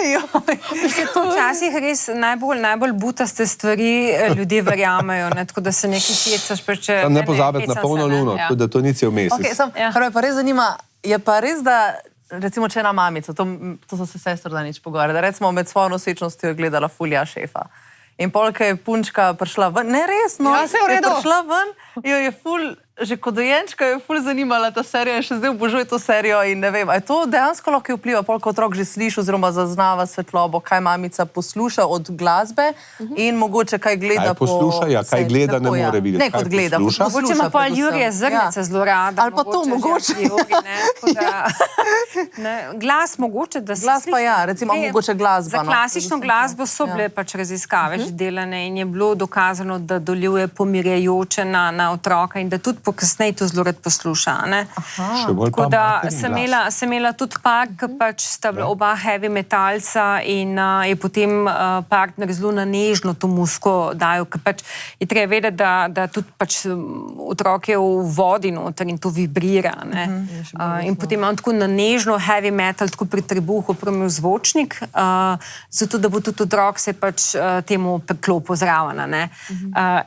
Včasih res najbolj butaste stvari ljudje verjamejo, ne, tako da se nekaj hecaš, pa če... Tam ne pozabiti na hecam polno se, ne, luno, ja. tako da to ni cel mesec. Okay, Ja. kar me pa res zanima, je pa res, da recimo, če ena mamica, to so se sestro danič pogovarjali, da recimo med svojo nosečnostjo je gledala Fulja šefa. In polka je punčka prišla ven, ne res, no, Ja, saj v je redu. prišla ven, jo je ful, že kot dojenčka jo je ful zanimala ta serija in še zdaj obožuje to serijo in ne vem, a je to dejansko lahko vpliva, polka otrok že sliši oziroma zaznava svetlobo, kaj mamica posluša od glasbe in mogoče kaj gleda Kaj posluša, ja, kaj gleda, ne more videti. Ne, Kaj kot gleda, posluša? Mogoče ima pa Jurija Zrnece zelo rada. Ali pa to mogoče. Glas mogoče, da se Glas pa sliši. ja, recimo Vem, mogoče glasba, Za no. klasično glasbo so bile pač raziskave že delane in je bilo dokazano, da deluje pomirjajoče na otroka in da tudi kasneje to zelo rad posluša. Ne? Še bolj Tako pa da materin glas. sem imela tudi par, ki pač sta bila oba heavy metalca in je potem partner zelo na nežno to musko dajo, ker pač je treba vedeti, da tudi pač otrok je v vodi noter in to vibrira. Ne? In potem imam tako na nežno heavy metal, tako pri trebuhu, promil zvočnik, zato da bo tudi otrok se pač temu preklopil zraven.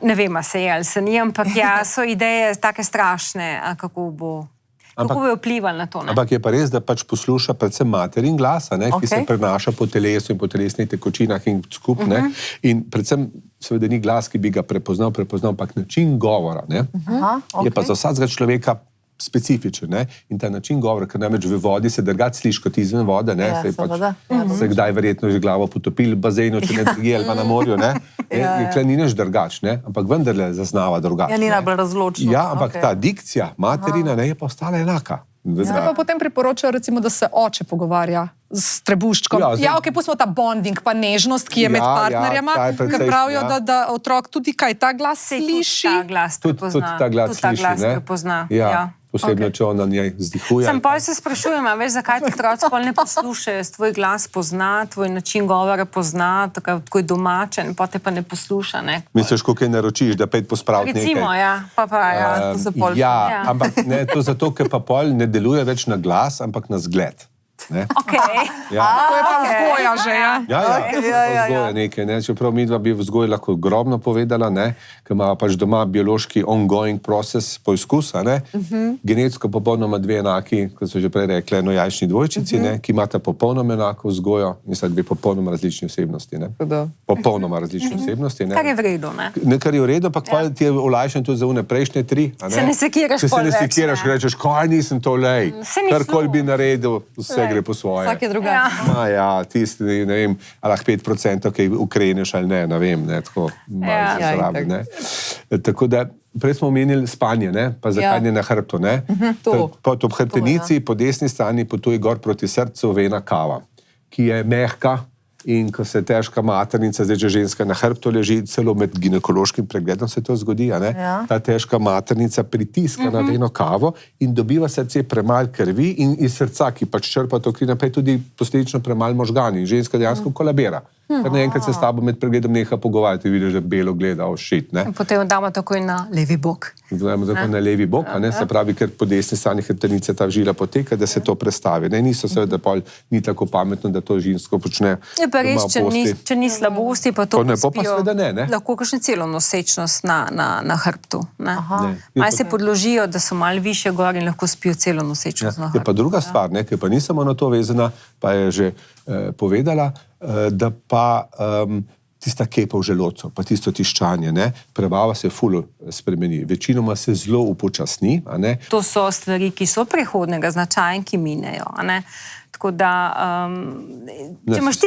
Ne vem, a se je ali se ni, ampak ja, so ideje take strašne, kako bo vplivali na to. Ne? Ampak je pa res, da pač posluša predvsem materin glas, a ne, ki se Okej. prenaša po telesu in po telesnih tekočinah in skupne. In predvsem, seveda ni glas, ki bi ga prepoznal, ampak način govora. Ne, je pa za vsakega človeka specifičen, ne? In ta način govora, ker namreč v vodi se drugače sliši kot izven vode, ne? Ja, Saj pač seveda. se kdaj verjetno že glavo potopili v bazenu, če ne drugje ali pa na morju, ne? Je kle ni nič drugač, ne? Ampak vendarle zaznava drugače. Ja, ni ne. najbolj razločno. Ja, ampak Okej. ta dikcija materina, ne, je pa ostala enaka. Zdaj pa potem priporočajo, recimo, da se oče pogovarja s trebuščkom. Ja, zdaj- Ja, ok, pustimo ta bonding, pa nežnost, ki je med Ja, partnerjema, ta je ker precejšen, pravijo, ja. da otrok tudi kaj ta glas Sej tudi sliši. ta glas Tudi prepozna. ta glas Tudi ta sliši, glas ne? prepozna. Ja. Ja. posebno, če on na njej vzdihuje. Sam pol se sprašujem, a veš, zakaj ti otroci pol ne poslušajo, tvoj glas pozna, tvoj način govora pozna, tako je domačen, pa te pa ne posluša, ne. Misliš, koliko naročiš, da pet pospraviti nekaj? Recimo, ja, to se pol... Ja, ampak ne, to zato, ker pa pol ne deluje več na glas, ampak na zgled. Ne? Ok. Ja. To je pa vzgoja že, ja. Vzgoja nekaj, ne? Čeprav midva bi vzgoj lahko grobno povedala, ne? Ker ima pač doma biološki ongoing proces poizkusa, ne? Genetsko popolnoma dve enaki, kot so že prej rekli, enojajčni dvojčici, ne? Ki imata popolnoma enako vzgojo in sta dve popolnoma različni osebnosti, ne? Popolnoma različni osebnosti, ne? Kar je v redu, ne? Kar je v redu, pa kvar ti je olajšan tudi za une prejšnje tri, a ne? Se ne sekiraš pol več, ne sekiraš, rečeš, kaj nisem to lej, karkoli bi naredil, vse gre po svoje. Vsak je drugačen. Ja, tisti, ne vem, ali 5%, ki ukreneš ali ne vem, ne, tako malo zrabi, ne. Tako da, prej smo omenili spanje, ne, pa zakaj ne na hrbtu, ne. Pod ob hrbtenici, po desni strani potuje gor proti srcu vena kava, ki je mehka in ko se težka maternica, zdaj že ženska na hrbtu leži, celo med ginekološkim pregledom se to zgodi, a ne. Ta težka maternica pritiska na veno kavo in dobiva srce premalo krvi in iz srca, ki pač črpa to kri naprej, tudi posledično premalo možgani in ženska dejansko kolabira. Ker naenkrat se s tabo med pregledom neha pogovarjati, vidiš, že belo gleda, shit, ne. Potem damo takoj na levi bok. Damo takoj na levi bok, a ne, se pravi, ker po desni strani hrbtenice ta žila poteka, da se to prestavi. Ne, niso seveda pol, ni tako pametno, da to žensko počne. Je pa res, če ni slabosti, pa to pospijo, lahko kakšno celo nosečnost na hrbtu, ne. Malo se podložijo, da so malo više gor in lahko spijo celo nosečnost na hrbtu. Je pa druga stvar, ne, ki pa ni samo na to vezana, pa je že povedala, da pa tista kepa v želodcu, pa tisto tiščanje, ne, prebava se ful spremeni. Večinoma se zelo upočasni, a ne. To so stvari, ki so prehodnega značaja in ki minejo, a ne. Tako da, če imaš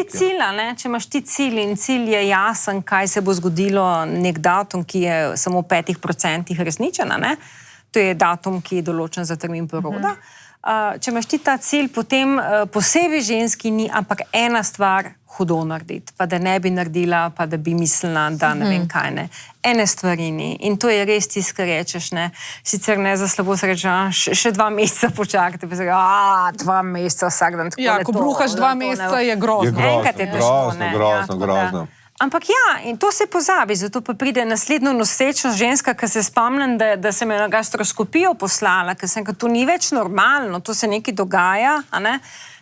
ti cilj in cilj je jasen, kaj se bo zgodilo, nek datum, ki je samo v 5% resničen, a ne. To je datum, ki je določen za termin poroda. Če imaš ti ta cilj, potem posebej ženski ni, ampak ena stvar hudo narediti, pa da ne bi naredila, pa da bi mislila, da ne vem kaj, ne. Ene stvari ni. In to je res tisto, kar rečeš, ne. Sicer ne za slabo se reče, še 2 meseca počakajte, pa se reče, 2 meseca vsak dan. Ja, ko bruhaš 2 meseca, je grozno. Enkrat je težko, ne. Grozno. Ampak ja, in to se pozabi, zato pa pride naslednjo nosečnost ženska, ki se spomnim, da sem jo na gastroskopijo poslala, ker sem, to ni več normalno, to se nekaj dogaja, a ne,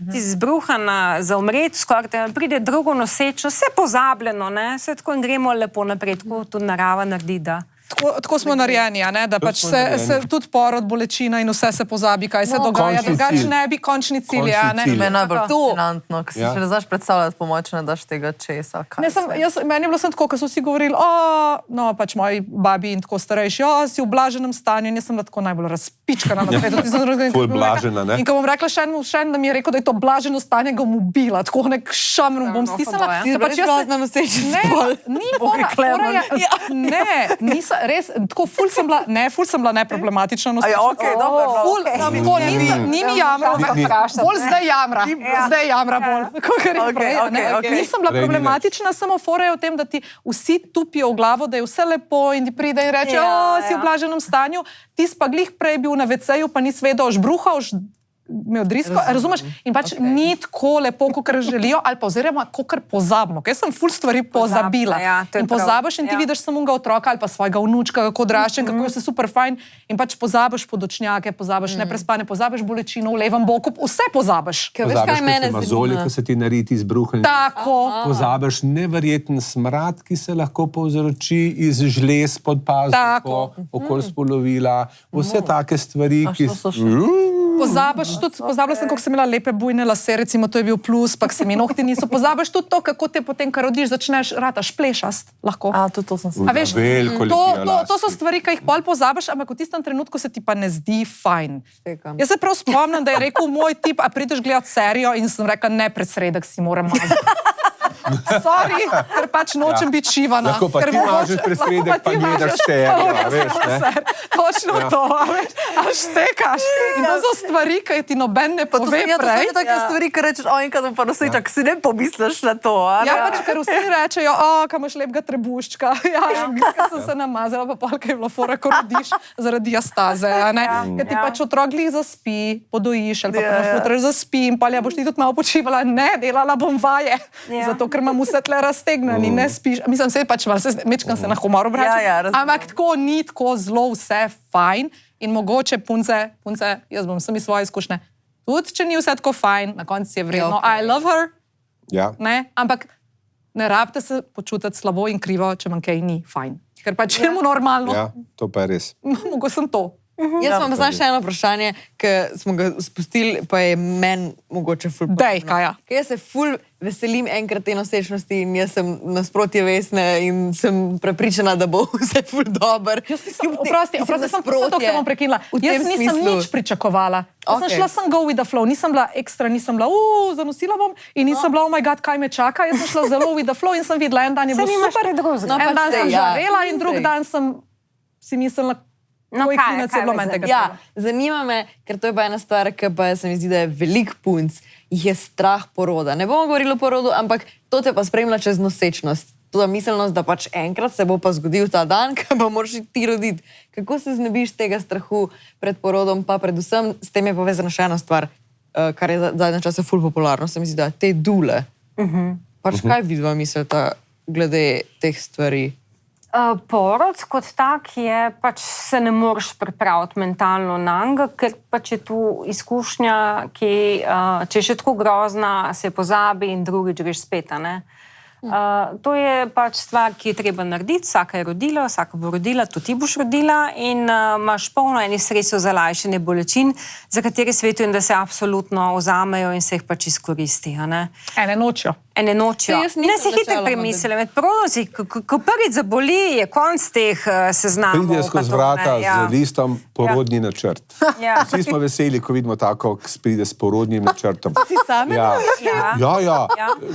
ti zbruhana za umret, skoraj pride drugo nosečnost, vse pozabljeno, ne, vse tako in gremo lepo naprej, tako tudi narava naredi, da. Tako smo narejeni, ne? Da pač se tudi porod, bolečina in vse se pozabi, kaj se dogaja, drugače ne bi končni cilj. Me je najbolj fascinantno, ko si še ne znaš predstavljati pomoč, ne daš tega česa. Meni je bilo sem tako, ko so vsi govorili, no pač moji babi in tako starejši, si v blaženem stanju in jaz sem tako najbolj razpičkana na svetu. Ful blažena, ne? In ko bom rekla še en, da mi je rekel, da je to blaženo stanje, ga bom ubila, tako nek šamr bom stisnila. Res, tako ful sem bila neproblematična nosečnost. Ni mi jamra, bolj zdaj jamra bolj. Nisem bila problematična, samo fora je v tem, da ti vsi tupijo v glavo, da je vse lepo in ti pride in reče, si v blaženem stanju, ti pa glih prej bil na WC-ju, pa nisi vedel, žbruha, imel drisko, razumeš? In pač ni tako lepo, kakor želijo, ali pa oziroma kakor pozabimo. Jaz sem ful stvari pozabila. In pozabiš in ti vidiš samo otroka ali pa svojega vnučka, kako odraščen, kako je vse super fajn in pač pozabiš podočnjake, pozabiš neprespane, pozabiš bolečino v levem boku, vse pozabiš. Pozabiš, ko se mazoli, ko se ti nariti izbruh. Tako. Pozabiš neverjeten smrad, ki se lahko povzroči iz žlez pod pazduho, okoli spolovila, vse take stvari, ki Pozabila sem, kako sem imela lepe bujne lase, recimo to je bil plus, pa se mi nohti niso. Pozabiš tudi to, kako te potem, kar rodiš, začneš rataš plešast, lahko. Tudi to sem se. A veš, to so stvari, ki jih pol pozabiš, ampak v tistem trenutku se ti pa ne zdi fajn. Jaz se prav spomnim, da je rekel moj tip, a prideš gledat serijo in sem rekla, ne, pred sredek si moram mazati. sorry, ker pač nočem biti šivana. Lahko pa ker ti mažeš presledek, pa gledaš šterja, veš, ne? Točno to, a veš, a štekaš. In to so stvari, ki ti noben ne pove Ja, to prej. so take stvari, ki rečeš, enkrat bom pa nosečak, si ne pomisliš na to, a? Ja, pač, ker vsi rečejo, kam imaš lepega trebuščka. Ja, ker sem se namazala, pa polka je bilo fora, ko rodiš zaradi diastaze, a ne? Ker ti pač otrok glih zaspi, podojiš, ali pa futraš zaspi in pa boš ti tudi malo počivala. Ne, delala bom vaje, zato ker imam vse tle raztegnjeni, ne spiš. Mislim, se pač malo, mečkam se na humor obračam, ampak tako ni tako zelo vse fajn in mogoče punce, jaz bom sami svoje izkušnje, tudi če ni vse tako fajn, na koncu je vredno. I love her, ne, ampak ne rabite se počutiti slabo in krivo, če manj kaj ni fajn. Ker pač je mu normalno. Ja, to pa je res. Mogoče sem to. Jaz imam pa še eno vprašanje, ki smo ga spustili, pa je meni mogoče ful pomembno. Dej, Kaja. Ker jaz se ful veselim enkrat te nosečnosti in jaz sem nasprotje Vesne in sem prepričana, da bo vse ful dober. Oprosti, sem to, kar bom prekinila. Jaz nisem nič pričakovala. Jaz sem šla sem go with the flow, nisem bila ekstra, nisem bila, zanosila bom in nisem bila, oh my god, kaj me čaka. Jaz sem šla zelo with the flow in sem videla, en dan je bilo super, en dan sem žarela in drug dan sem si mislila, zanima me, ker to je pa ena stvar, ki pa se mi zdi, da je velik punc, jih je strah poroda. Ne bomo govorili o porodu, ampak to te pa spremlja čez nosečnost. To miselnost, da pač enkrat se bo pa zgodil ta dan, ko pa moraš ti roditi. Kako se znebiš tega strahu pred porodom, pa predvsem s tem je povezana še ena stvar, kar je zadnje čase ful popularno, se mi zdi, da te dule. Pač kaj vidva mislite glede teh stvari? Porod kot tak je, pač se ne moreš pripraviti mentalno nanj, ker pač je tu izkušnja, ki, če je še tako grozna, se pozabi in drugič greš spet, ne? To je pač stvar, ki je treba narediti, vsaka je rodila, vsaka bo rodila, tudi ti boš rodila in imaš polno enih sredstev za lajšanje bolečin, za katere svetujem, da se absolutno vzamejo in se jih pač izkoristi, a ne? Ene nočijo. Ne si hitro premislili, med porodom, ko prvič zaboli, je konc teh seznamov. Pride skozi vrata z listom porodni načrt. Vsi smo veseli, ko vidimo tako, ki pride s porodnim načrtom. Si sami? Ja.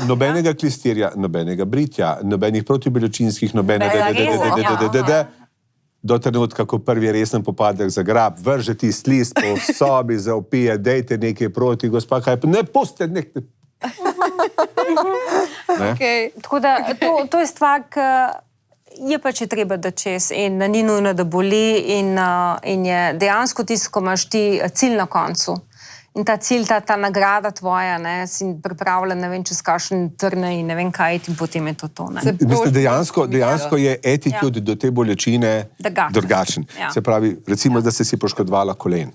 Nobenega klistirja, nobenega britja, nobenih protibeljačinskih, nobenega do trenutka, ko prvi resen popadek zagrab, vrže ti list po sobi, zaopije, dejte nekaj proti, gospa, kaj pa ne puste nekaj. Tako da to je stvar, ki je pač treba da čez in ni nujno, da boli in je dejansko tisto, ko imaš ti cilj na koncu. In ta cilj, ta nagrada tvoja, ne, si pripravljen, ne vem, čez kakšen trne in ne vem kaj, in potem je to, ne. Dejansko je attitude do te bolečine drugačen. Se pravi, recimo, da si poškodovala kolen.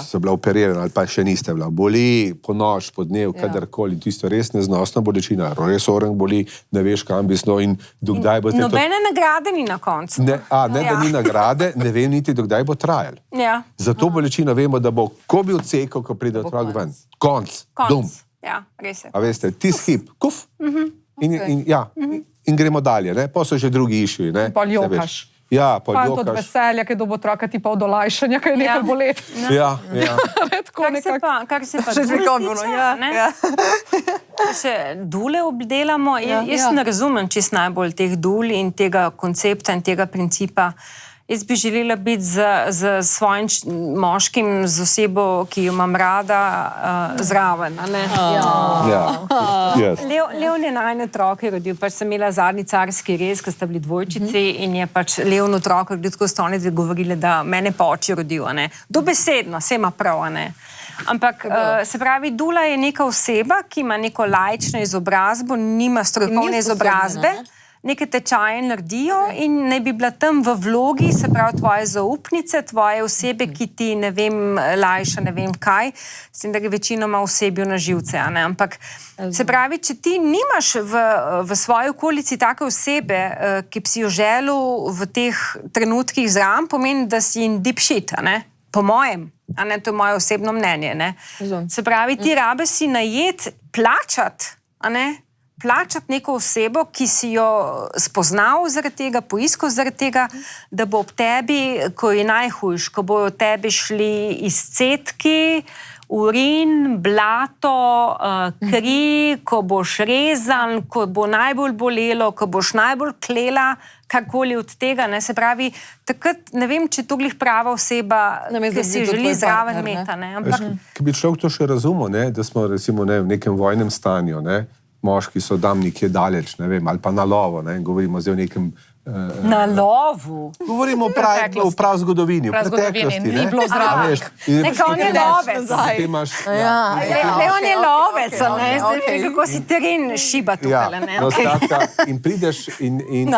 So bila operirana ali pa še niste bila. Boli po noč, po dnev, kadarkoli. Tisto res neznosna bolečina. Res orang boli, ne veš, kam bi sno in dokdaj bo... Nobene nagrade ni na koncu. Da ni nagrade, ne vem niti, dokdaj bo trajal. Za to bolečino vemo, da bo, ko bi odsekal, ko pride otrok ven. Konc. Dum. Ja, res je. A veste, tis hip, kuf. In gremo dalje, ne? Pa so že drugi išli, ne? Pa ljokaš. Ja, pa ljokaš. Od veselja, ki dobo otroka ti pa od olajšanja, kaj je nekaj bolet. Ja. Kar se pa še dule obdelamo, jaz ne razumem čist najbolj teh dul in tega koncepta in tega principa. Jaz bi želela biti z svojim moškim, z osebo, ki jo imam rada, zraven. Leon je najne otroke rodil, pač sem imela zadnji carski rez, ko sta bili dvojčici in je pač Leon otrok rodil, tako sta oni govorili, da mene pa oči rodil. Dobesedno, se ima prav. Ampak, se pravi, dula je neka oseba, ki ima neko laično izobrazbo, nima strokovne izobrazbe, neke tečaje naredijo in ne bi bila tam v vlogi, se pravi, tvoje zaupnice, tvoje osebe, ki ti, ne vem, lajša, ne vem kaj, s tem, da ga večinoma osebijo na živce, ampak, se pravi, če ti nimaš v svoji okolici take osebe, ki bi si jo želel v teh trenutkih zraven, pomeni, da si in deep shit, po mojem, to je moje osebno mnenje, se pravi, ti rabe si najet, plačati neko osebo, ki si jo spoznal zaradi tega, poiskal zaradi tega, da bo ob tebi, ko je najhujš, ko bojo tebi šli izcedki, urin, blato, kri, ko boš rezan, ko bo najbolj bolelo, ko boš najbolj klela, karkoli od tega, ne, se pravi, takrat ne vem, če to glih prava oseba, ki si želi zraven imeti, ne, ampak... Ki bi človek to še razumel, ne, da smo recimo ne, v nekem vojnem stanju, ne, moški so tam nekje daleč, ne vem, ali pa na lovo, ne, govorimo zdaj o nekem... Na lovu? Govorimo o prav zgodovini, v preteklosti. Ni bilo zraven. Neka on je lovec. On je lovec, kako si teren šiba tukaj. No, skratka, in prideš in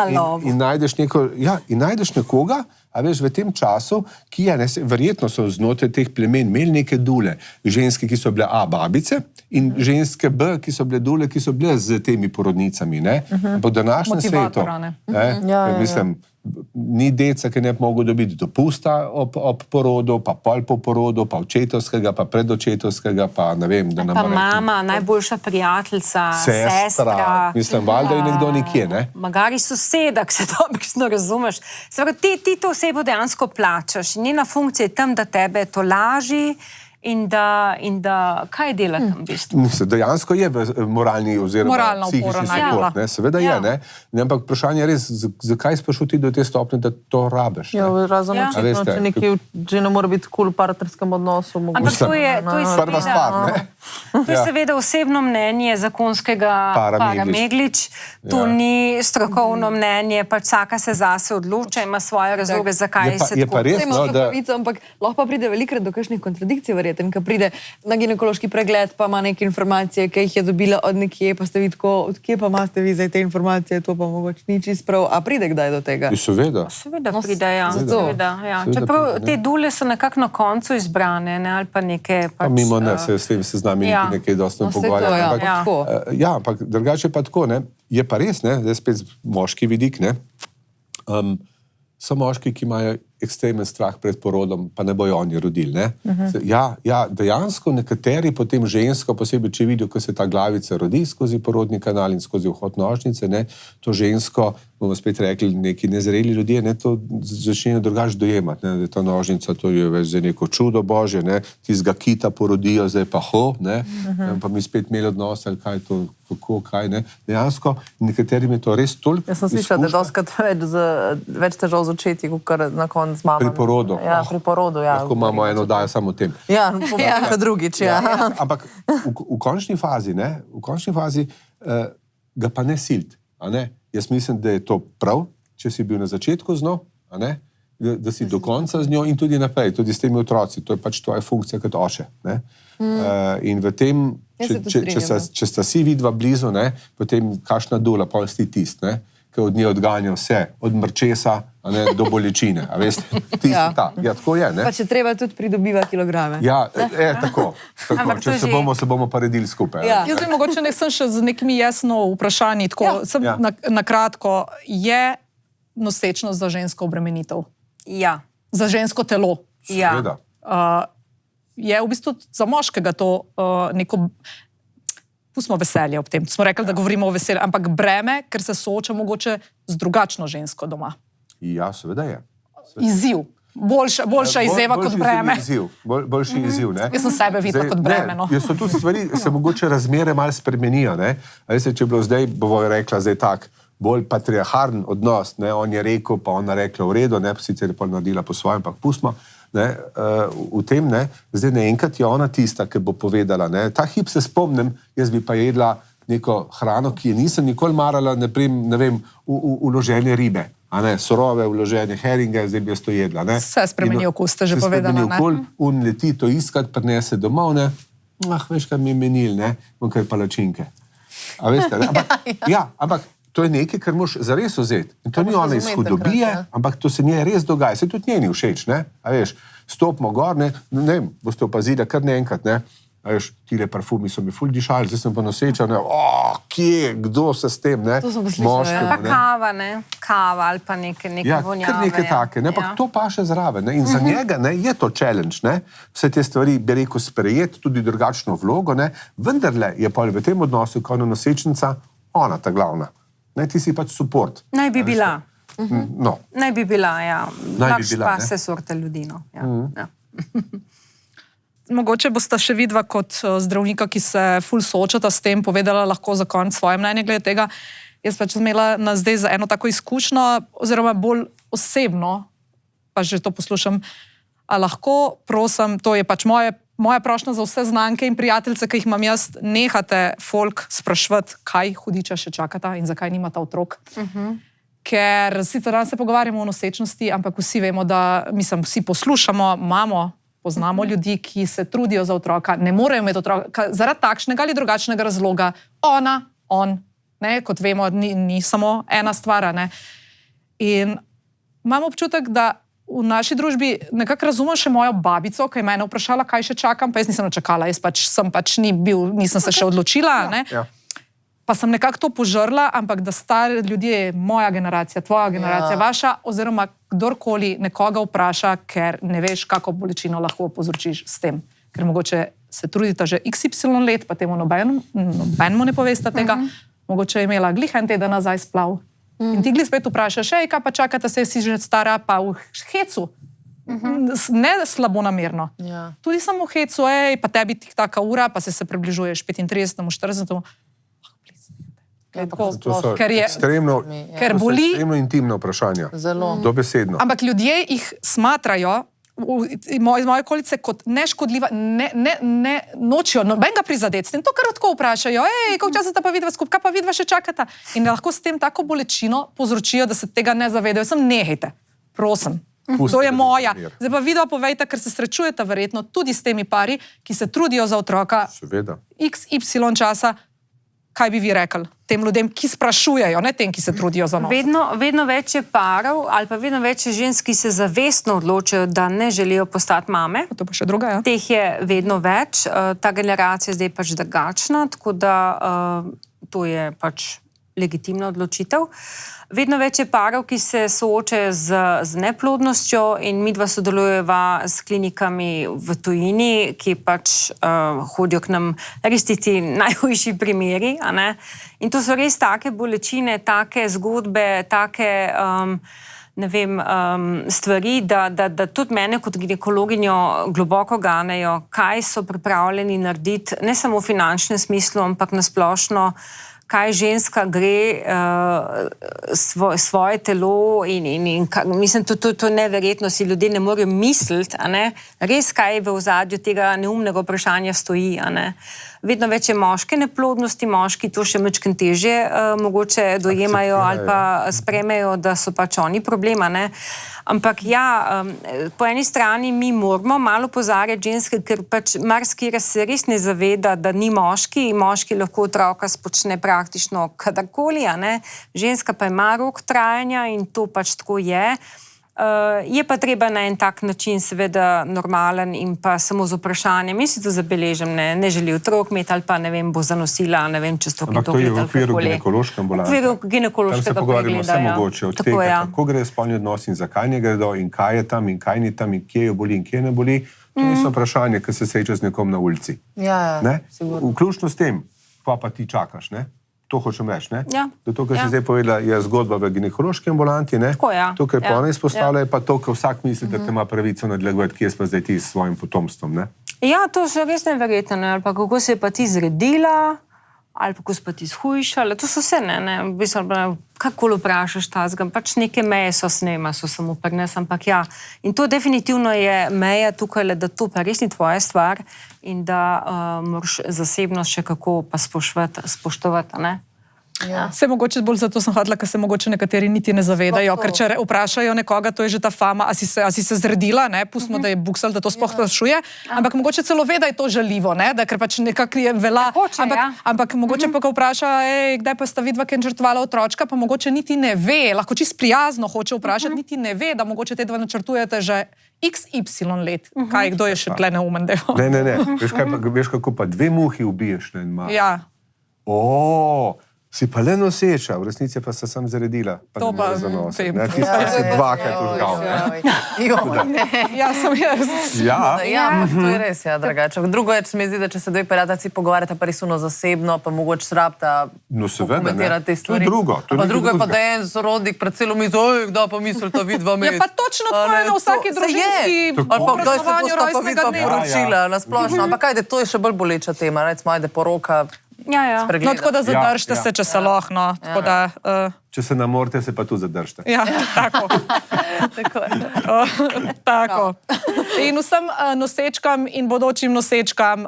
najdeš neko, in najdeš nekoga, a veš, v tem času, ki je, verjetno so znotraj teh plemen imeli neke dule, ženske, ki so bile babice, in ženske ki so bile dule, ki so bile z temi porodnicami, ne? Po današnjem svetu. Mislim, ni deca, ki ne bi mogel dobiti dopusta ob porodu, pa pol po porodu, pa očetovskega, pa predočetovskega, pa ne vem, da nam pa mama, najboljša prijateljica, sestra. Mislim, valjda je nekdo nekje, ne? Magari soseda, ki se dobro razumeš. Ti to osebo dejansko plačaš. Njena funkcija je tam, da tebe tolaži in da kaj dela tam v bistvu? Dejansko je moralni oziroma psihični support, ne? Seveda je, ne? Ampak vprašanje je res, zakaj sprašuj ti do te stopnje, da to rabiš? Razen očitno, če nekaj že ne mora biti v partnerskem odnosu. Ampak to je prva stvar, ne? To je seveda osebno mnenje zakonskega para Meglič. To ni strokovno mnenje, pač vsaka se zase odloča, ima svoje razloge, zakaj se tako. Je pa res, no, da... Ampak lahko pa pride velikrat do kakšnih kontradikcij, ko pride na ginekološki pregled, pa ima neke informacije, ki jih je dobila od nekje, pa ste vi tako, odkje pa imate vi zdaj te informacije, to pa mogoče ni čisto prav. A pride kdaj do tega? Seveda. Seveda pride, ja. Čeprav te dule so nekako na koncu izbrane, ne, ali pa neke pač... Pa mimo ne, se z nami nekaj dosti pogovarja. Ja, ampak drugače pa tako, ne, je pa res, ne, zdaj spet moški vidik, ne, so moški, ki imajo ekstremen strah pred porodom, pa ne bojo oni rodili, ne? Ja, dejansko nekateri potem žensko, posebej če vidijo, ko se ta glavica rodi skozi porodni kanal in skozi vhod nožnice, ne, to žensko, bomo spet rekli, neki nezreli ljudje, ne, to začnejo drugače dojemati, ne, da ta nožnica, to je več za neko čudo božje, ne, tistega kita porodijo, zdaj pa ne, pa mi spet imeli odnos, ali kaj to, kako, kaj, ne, dejansko, nekaterim je to res toliko. Jaz sem slišala, da je doskrat več težav z očeti, kot na koncu z mamo. Pri porodu. Ja, pri porodu, ja. Lahko imamo eno dajo samo o tem. Ja, pa drugič, ja. Ampak v končni fazi, ne, ga pa ne silt, a ne. Jaz mislim, da je to prav, če si bil na začetku z njo, a ne, da si do konca z njo in tudi naprej, tudi s temi otroci. To je pač tvoja funkcija kot oče, ne. In v tem, če sta si vidva blizu, ne, potem kakšna dula, pol si tist, ne, ki od nje odganja vse, od mrčesa, a ne, do bolečine, a veste, tisti ta. Ja, tako je, ne. Pa če treba tudi pridobiva kilograme. Ja, tako. Če se bomo pa redili skupaj. Ja. Jaz bi mogoče sem še z nekimi jasno vprašanji, tako, sem na kratko, je nosečnost za žensko obremenitev? Ja. Za žensko telo? Ja. Seveda. Je v bistvu za moškega to neko... Pustimo veselje ob tem. Smo rekli, da govorimo o veselju, ampak breme, ker se sooča mogoče z drugačno žensko doma. Ja, seveda je. Izziv. Boljša izjeva kot breme. Boljši izziv, ne. Jaz sem sebe videla kot breme, no. Jaz so tu stvari, se mogoče razmere malo spremenijo, ne. A veste, če je bilo zdaj, bomo rekla zdaj tak, bolj patriarhalen odnos, ne. On je rekel, pa ona rekla v redu, ne, sicer je pa naredila po svojem, ampak pustimo. Ne, v tem, ne, zdaj naenkrat je ona tista, ki bo povedala, ne, ta hip se spomnim, jaz bi pa jedla neko hrano, ki je nisem nikoli marala, ne vem, uložene ribe, a ne, surove, uložene heringe, zdaj bi jaz to jedla, ne. Se spremeni okus, ste že povedala, ne. Se spremeni okolj, un leti to iskat, prinese domov, ne, veš, kaj mi je menil, ne, bom kaj palačinke. A veste, ne, ampak to je nekaj, kar moš zares vzeti. In to ni ona iz hudobije, ampak to se njej res dogaja. Se tudi njeni všeč, ne? A veš, stopimo gor, ne vem, boste opazili, kar naenkrat, ne? A veš, tile parfumi so mi ful dišali, zdaj sem pa noseča, ne? Kje, kdo se s tem, ne? To sem poslišala, Pa kava, ne? Kava ali pa neke vonjave. Ja, kar neke take, ne? Pa to paše zraven, ne? In za njega, ne, je to challenge, ne? Vse te stvari, bi rekel, sprejeti, tudi drugačno vlogo, ne? Vendarle je pa v tem odnosu, ko ona nosečnica, ona ta glavna. Ne, ti si pač support. Naj bi bila. No. Naj bi bila, ja. Naj bi bila, pa se sorte ljudi, no. Ja. mogoče boste še vidva kot zdravnika, ki se ful soočata s tem, povedala lahko za konec svoje mnenje glede tega. Jaz pač imela zdaj za eno tako izkušnjo, oziroma bolj osebno, pa že to poslušam, a lahko, prosim, to je pač moja prošnja za vse znanke in prijateljice, ki jih imam jaz, nehate folk sprašvati, kaj hudiča še čakata in zakaj nimata otrok. Ker sicer danes se pogovarjamo o nosečnosti, ampak vsi vemo, da, vsi poslušamo, poznamo ljudi, ki se trudijo za otroka, ne morejo imeti otroka, zaradi takšnega ali drugačnega razloga. On, ne, kot vemo, ni samo ena stvar, ne. In imam občutek, da v naši družbi nekako razumem še mojo babico, ki je mene vprašala, kaj še čakam, pa jaz nisem čakala, nisem se še odločila, ne. Pa sem nekako to požrla, ampak da stari ljudje, moja generacija, tvoja generacija, vaša, oziroma kdorkoli nekoga vpraša, ker ne veš, kako bolečino lahko povzročiš s tem. Ker mogoče se trudita že XY let, pa temu nobenemu ne povesta tega, mogoče je imela glih en teden nazaj splav. In ti glih spet vprašaš, kaj pa čakate, se si že stara, pa v hecu. Ne slabo namerno. Tudi samo v hecu, pa tebi tik taka ura, pa se približuješ 35, 40. Ker je ekstremno intimno vprašanje. Zelo. Dobesedno. Ampak ljudje jih smatrajo iz moje okolice kot neškodljiva, ne nočijo nobenega prizadetstva. In to kar tako vprašajo, koliko časa sta pa vidva skupaj, kaj pa vidva še čakata? In lahko s tem tako bolečino povzročijo, da se tega ne zavedajo. Sem nehajte, prosim. To je moja. Zdaj pa vidva povejte, ker se srečujete verjetno tudi s temi pari, ki se trudijo za otroka. Seveda. XY časa. Kaj bi vi rekli tem ljudem, ki sprašujejo, ne tem, ki se trudijo za nos? Vedno več je parov ali pa vedno več je žensk, ki se zavestno odločajo, da ne želijo postati mame. To pa še druga, ja. Teh je vedno več. Ta generacija je zdaj pač drugačna, tako da to je pač legitimna odločitev. Vedno več je parov, ki se soočajo z neplodnostjo in midva sodelujeva s klinikami v tujini, ki pač hodijo k nam res ti najhujši primeri. In to so res take bolečine, take zgodbe, take stvari, da tudi mene kot ginekologinjo globoko ganejo, kaj so pripravljeni narediti, ne samo v finančnem smislu, ampak na splošno, kaj ženska gre svoje telo in mislim, to je neverjetno, si ljudje ne morejo misliti, res kaj v ozadju tega neumnega vprašanja stoji. Vedno več je moške neplodnosti, moški to še majčkeno težje mogoče dojemajo ali pa sprejmejo, da so pač oni problema. Ampak ja, po eni strani mi moramo malo opozarjati ženske, ker pač marsikatera se res ne zaveda, da ni moški lahko otroka spočne praktično kadarkoli, ženska pa ima rok trajanja in to pač tako je. Je pa treba na en tak način seveda normalen in pa samo z vprašanjem, in si to zabeležim, ne želi otrok imeti ali pa ne vem, bo zanosila, ne vem, čez to let. Ampak to je v okviru ginekološke ambulante. V okviru ginekološkega pregleda, tam se pogovarjamo vse mogoče od tega, kako gre spolni odnos in zakaj ne gredo in kaj je tam in kaj ni tam in kje jo boli in kje ne boli. To niso vprašanje, ki se sreča z nekom na ulici. Vključno s tem, pa ti čakaš, ne? To hočem reči, ne? To, kar si zdaj povedala, je zgodba v ginekološki ambulanti, ne? To, kar pa ona izpostavlja, je pa to, kar vsak misli, da te ima pravico nadlegovati, kje pa zdaj ti s svojim potomstvom, ne? Ja, to so res neverjetno, ali pa kako se je pa ti zredila, ali pa kako se pa ti zhujšala, to so vse, v bistvu, kakolo vprašaš tazga, pač neke meje so snema, so samo prnes, ampak ja. In to definitivno je meja tukaj, da to pa res ni tvoja stvar in da moraš zasebnost še kako pa spoštovati, ne? Se mogoče bolj zato sem hodila, ker se mogoče nekateri niti ne zavedajo, ker če vprašajo nekoga, to je že ta fama, a si se zredila, pustimo, da je buksal, da to sploh sprašuje, ampak mogoče celo ve, da je to žaljivo, da ker pač nekako je vela, ampak mogoče pa, ko vpraša, kdaj pa sta vidva, ker je žrtvovala otročka, pa mogoče niti ne ve, lahko čisto prijazno hoče vprašati, niti ne ve, da mogoče te dva načrtujete že XY let. Kaj, kdo je še tle neumen del? Ne. Veš kako pa dve muhi ubiješ na en mal? Ja. Si pa le noseča, v resnici pa se sem zaredila. To ne pa more zanositi, vem. ne, tisto si dvakrat užgal. Ja, sem jaz. Ja, Ja, to je res, ja, drugače. Drugo je, če se mi zdi, da če se dve peljataci pogovarjata pa res uno zasebno, pa mogoče srabta no seveda, ne. komentirati te To je stvari. drugo. To je Pa nekaj drugo je pa, drugega. da je en sorodnik pred celo mizo, oj, kdaj pa mislita vidva med. Ja, pa točno tako je na vsaki družinski Ali pa kdaj se praznovanju bosta pa rojstnega vidva dneva. poročila, na splošno. Ampak ajde, to je še bolj boleča tema, recimo, ajde poroka. Ja. No, tako da zadržite Ja, se, če se lahko. No. Tako da, Če se namorite, se pa tudi zadržite. ja, tako. Tako je. Tako. In vsem nosečkam in bodočim nosečkam,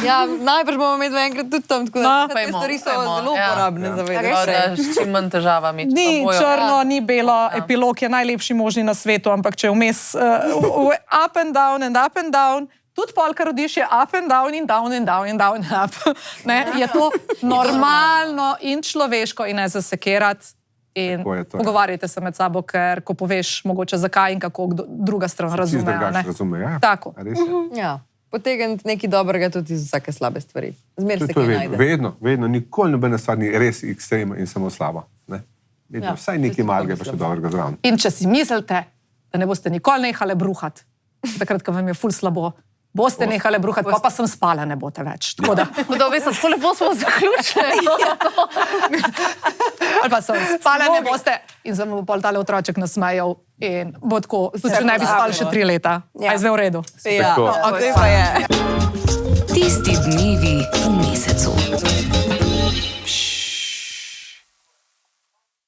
Ja, najbrž bomo imeli enkrat tudi tam, tako No, da te pojmo, stvari so pojmo, zelo ja. uporabne za vedeti. Da, s čim manj težavami. Ni Pa bojo- črno, ni belo, epilog je najlepši možni na svetu, ampak če je vmes up and down, tudi polka rodiš je up and down in down and down and down and up. Ne, je to normalno in človeško in ne zasekirati. In Tako je to, ja. pogovarjajte se med sabo, ker ko poveš mogoče zakaj in kako druga stran Vsi razume. drugače ne. razume, ja. Tako. A res je. Ja, potegniti nekaj dobrega tudi iz vsake slabe stvari. Zmer se To je kaj vedno, najde. vedno, nikoli nobena stvar ni res ekstremna in samo slaba. Ne? Vedno, Ja, vsaj tudi nekaj to malega pa mislim. še dobrega zraven. In če si mislite, da ne boste nikoli nehali bruhati, takrat, ko vam je ful slabo, boste nehali bruhati, pa sem spala, ne boste več. Tako da, Da, veste, tako lepo smo zaključili. ali pa sem spala, ne boste in se mu bo pol tale otroček nasmejal in bo tako, tudi če ne bi spali še 3 leta. Ja. A je zdaj v redu? Ja, Tako. ok, pa je. Tisti dnevi v mesecu.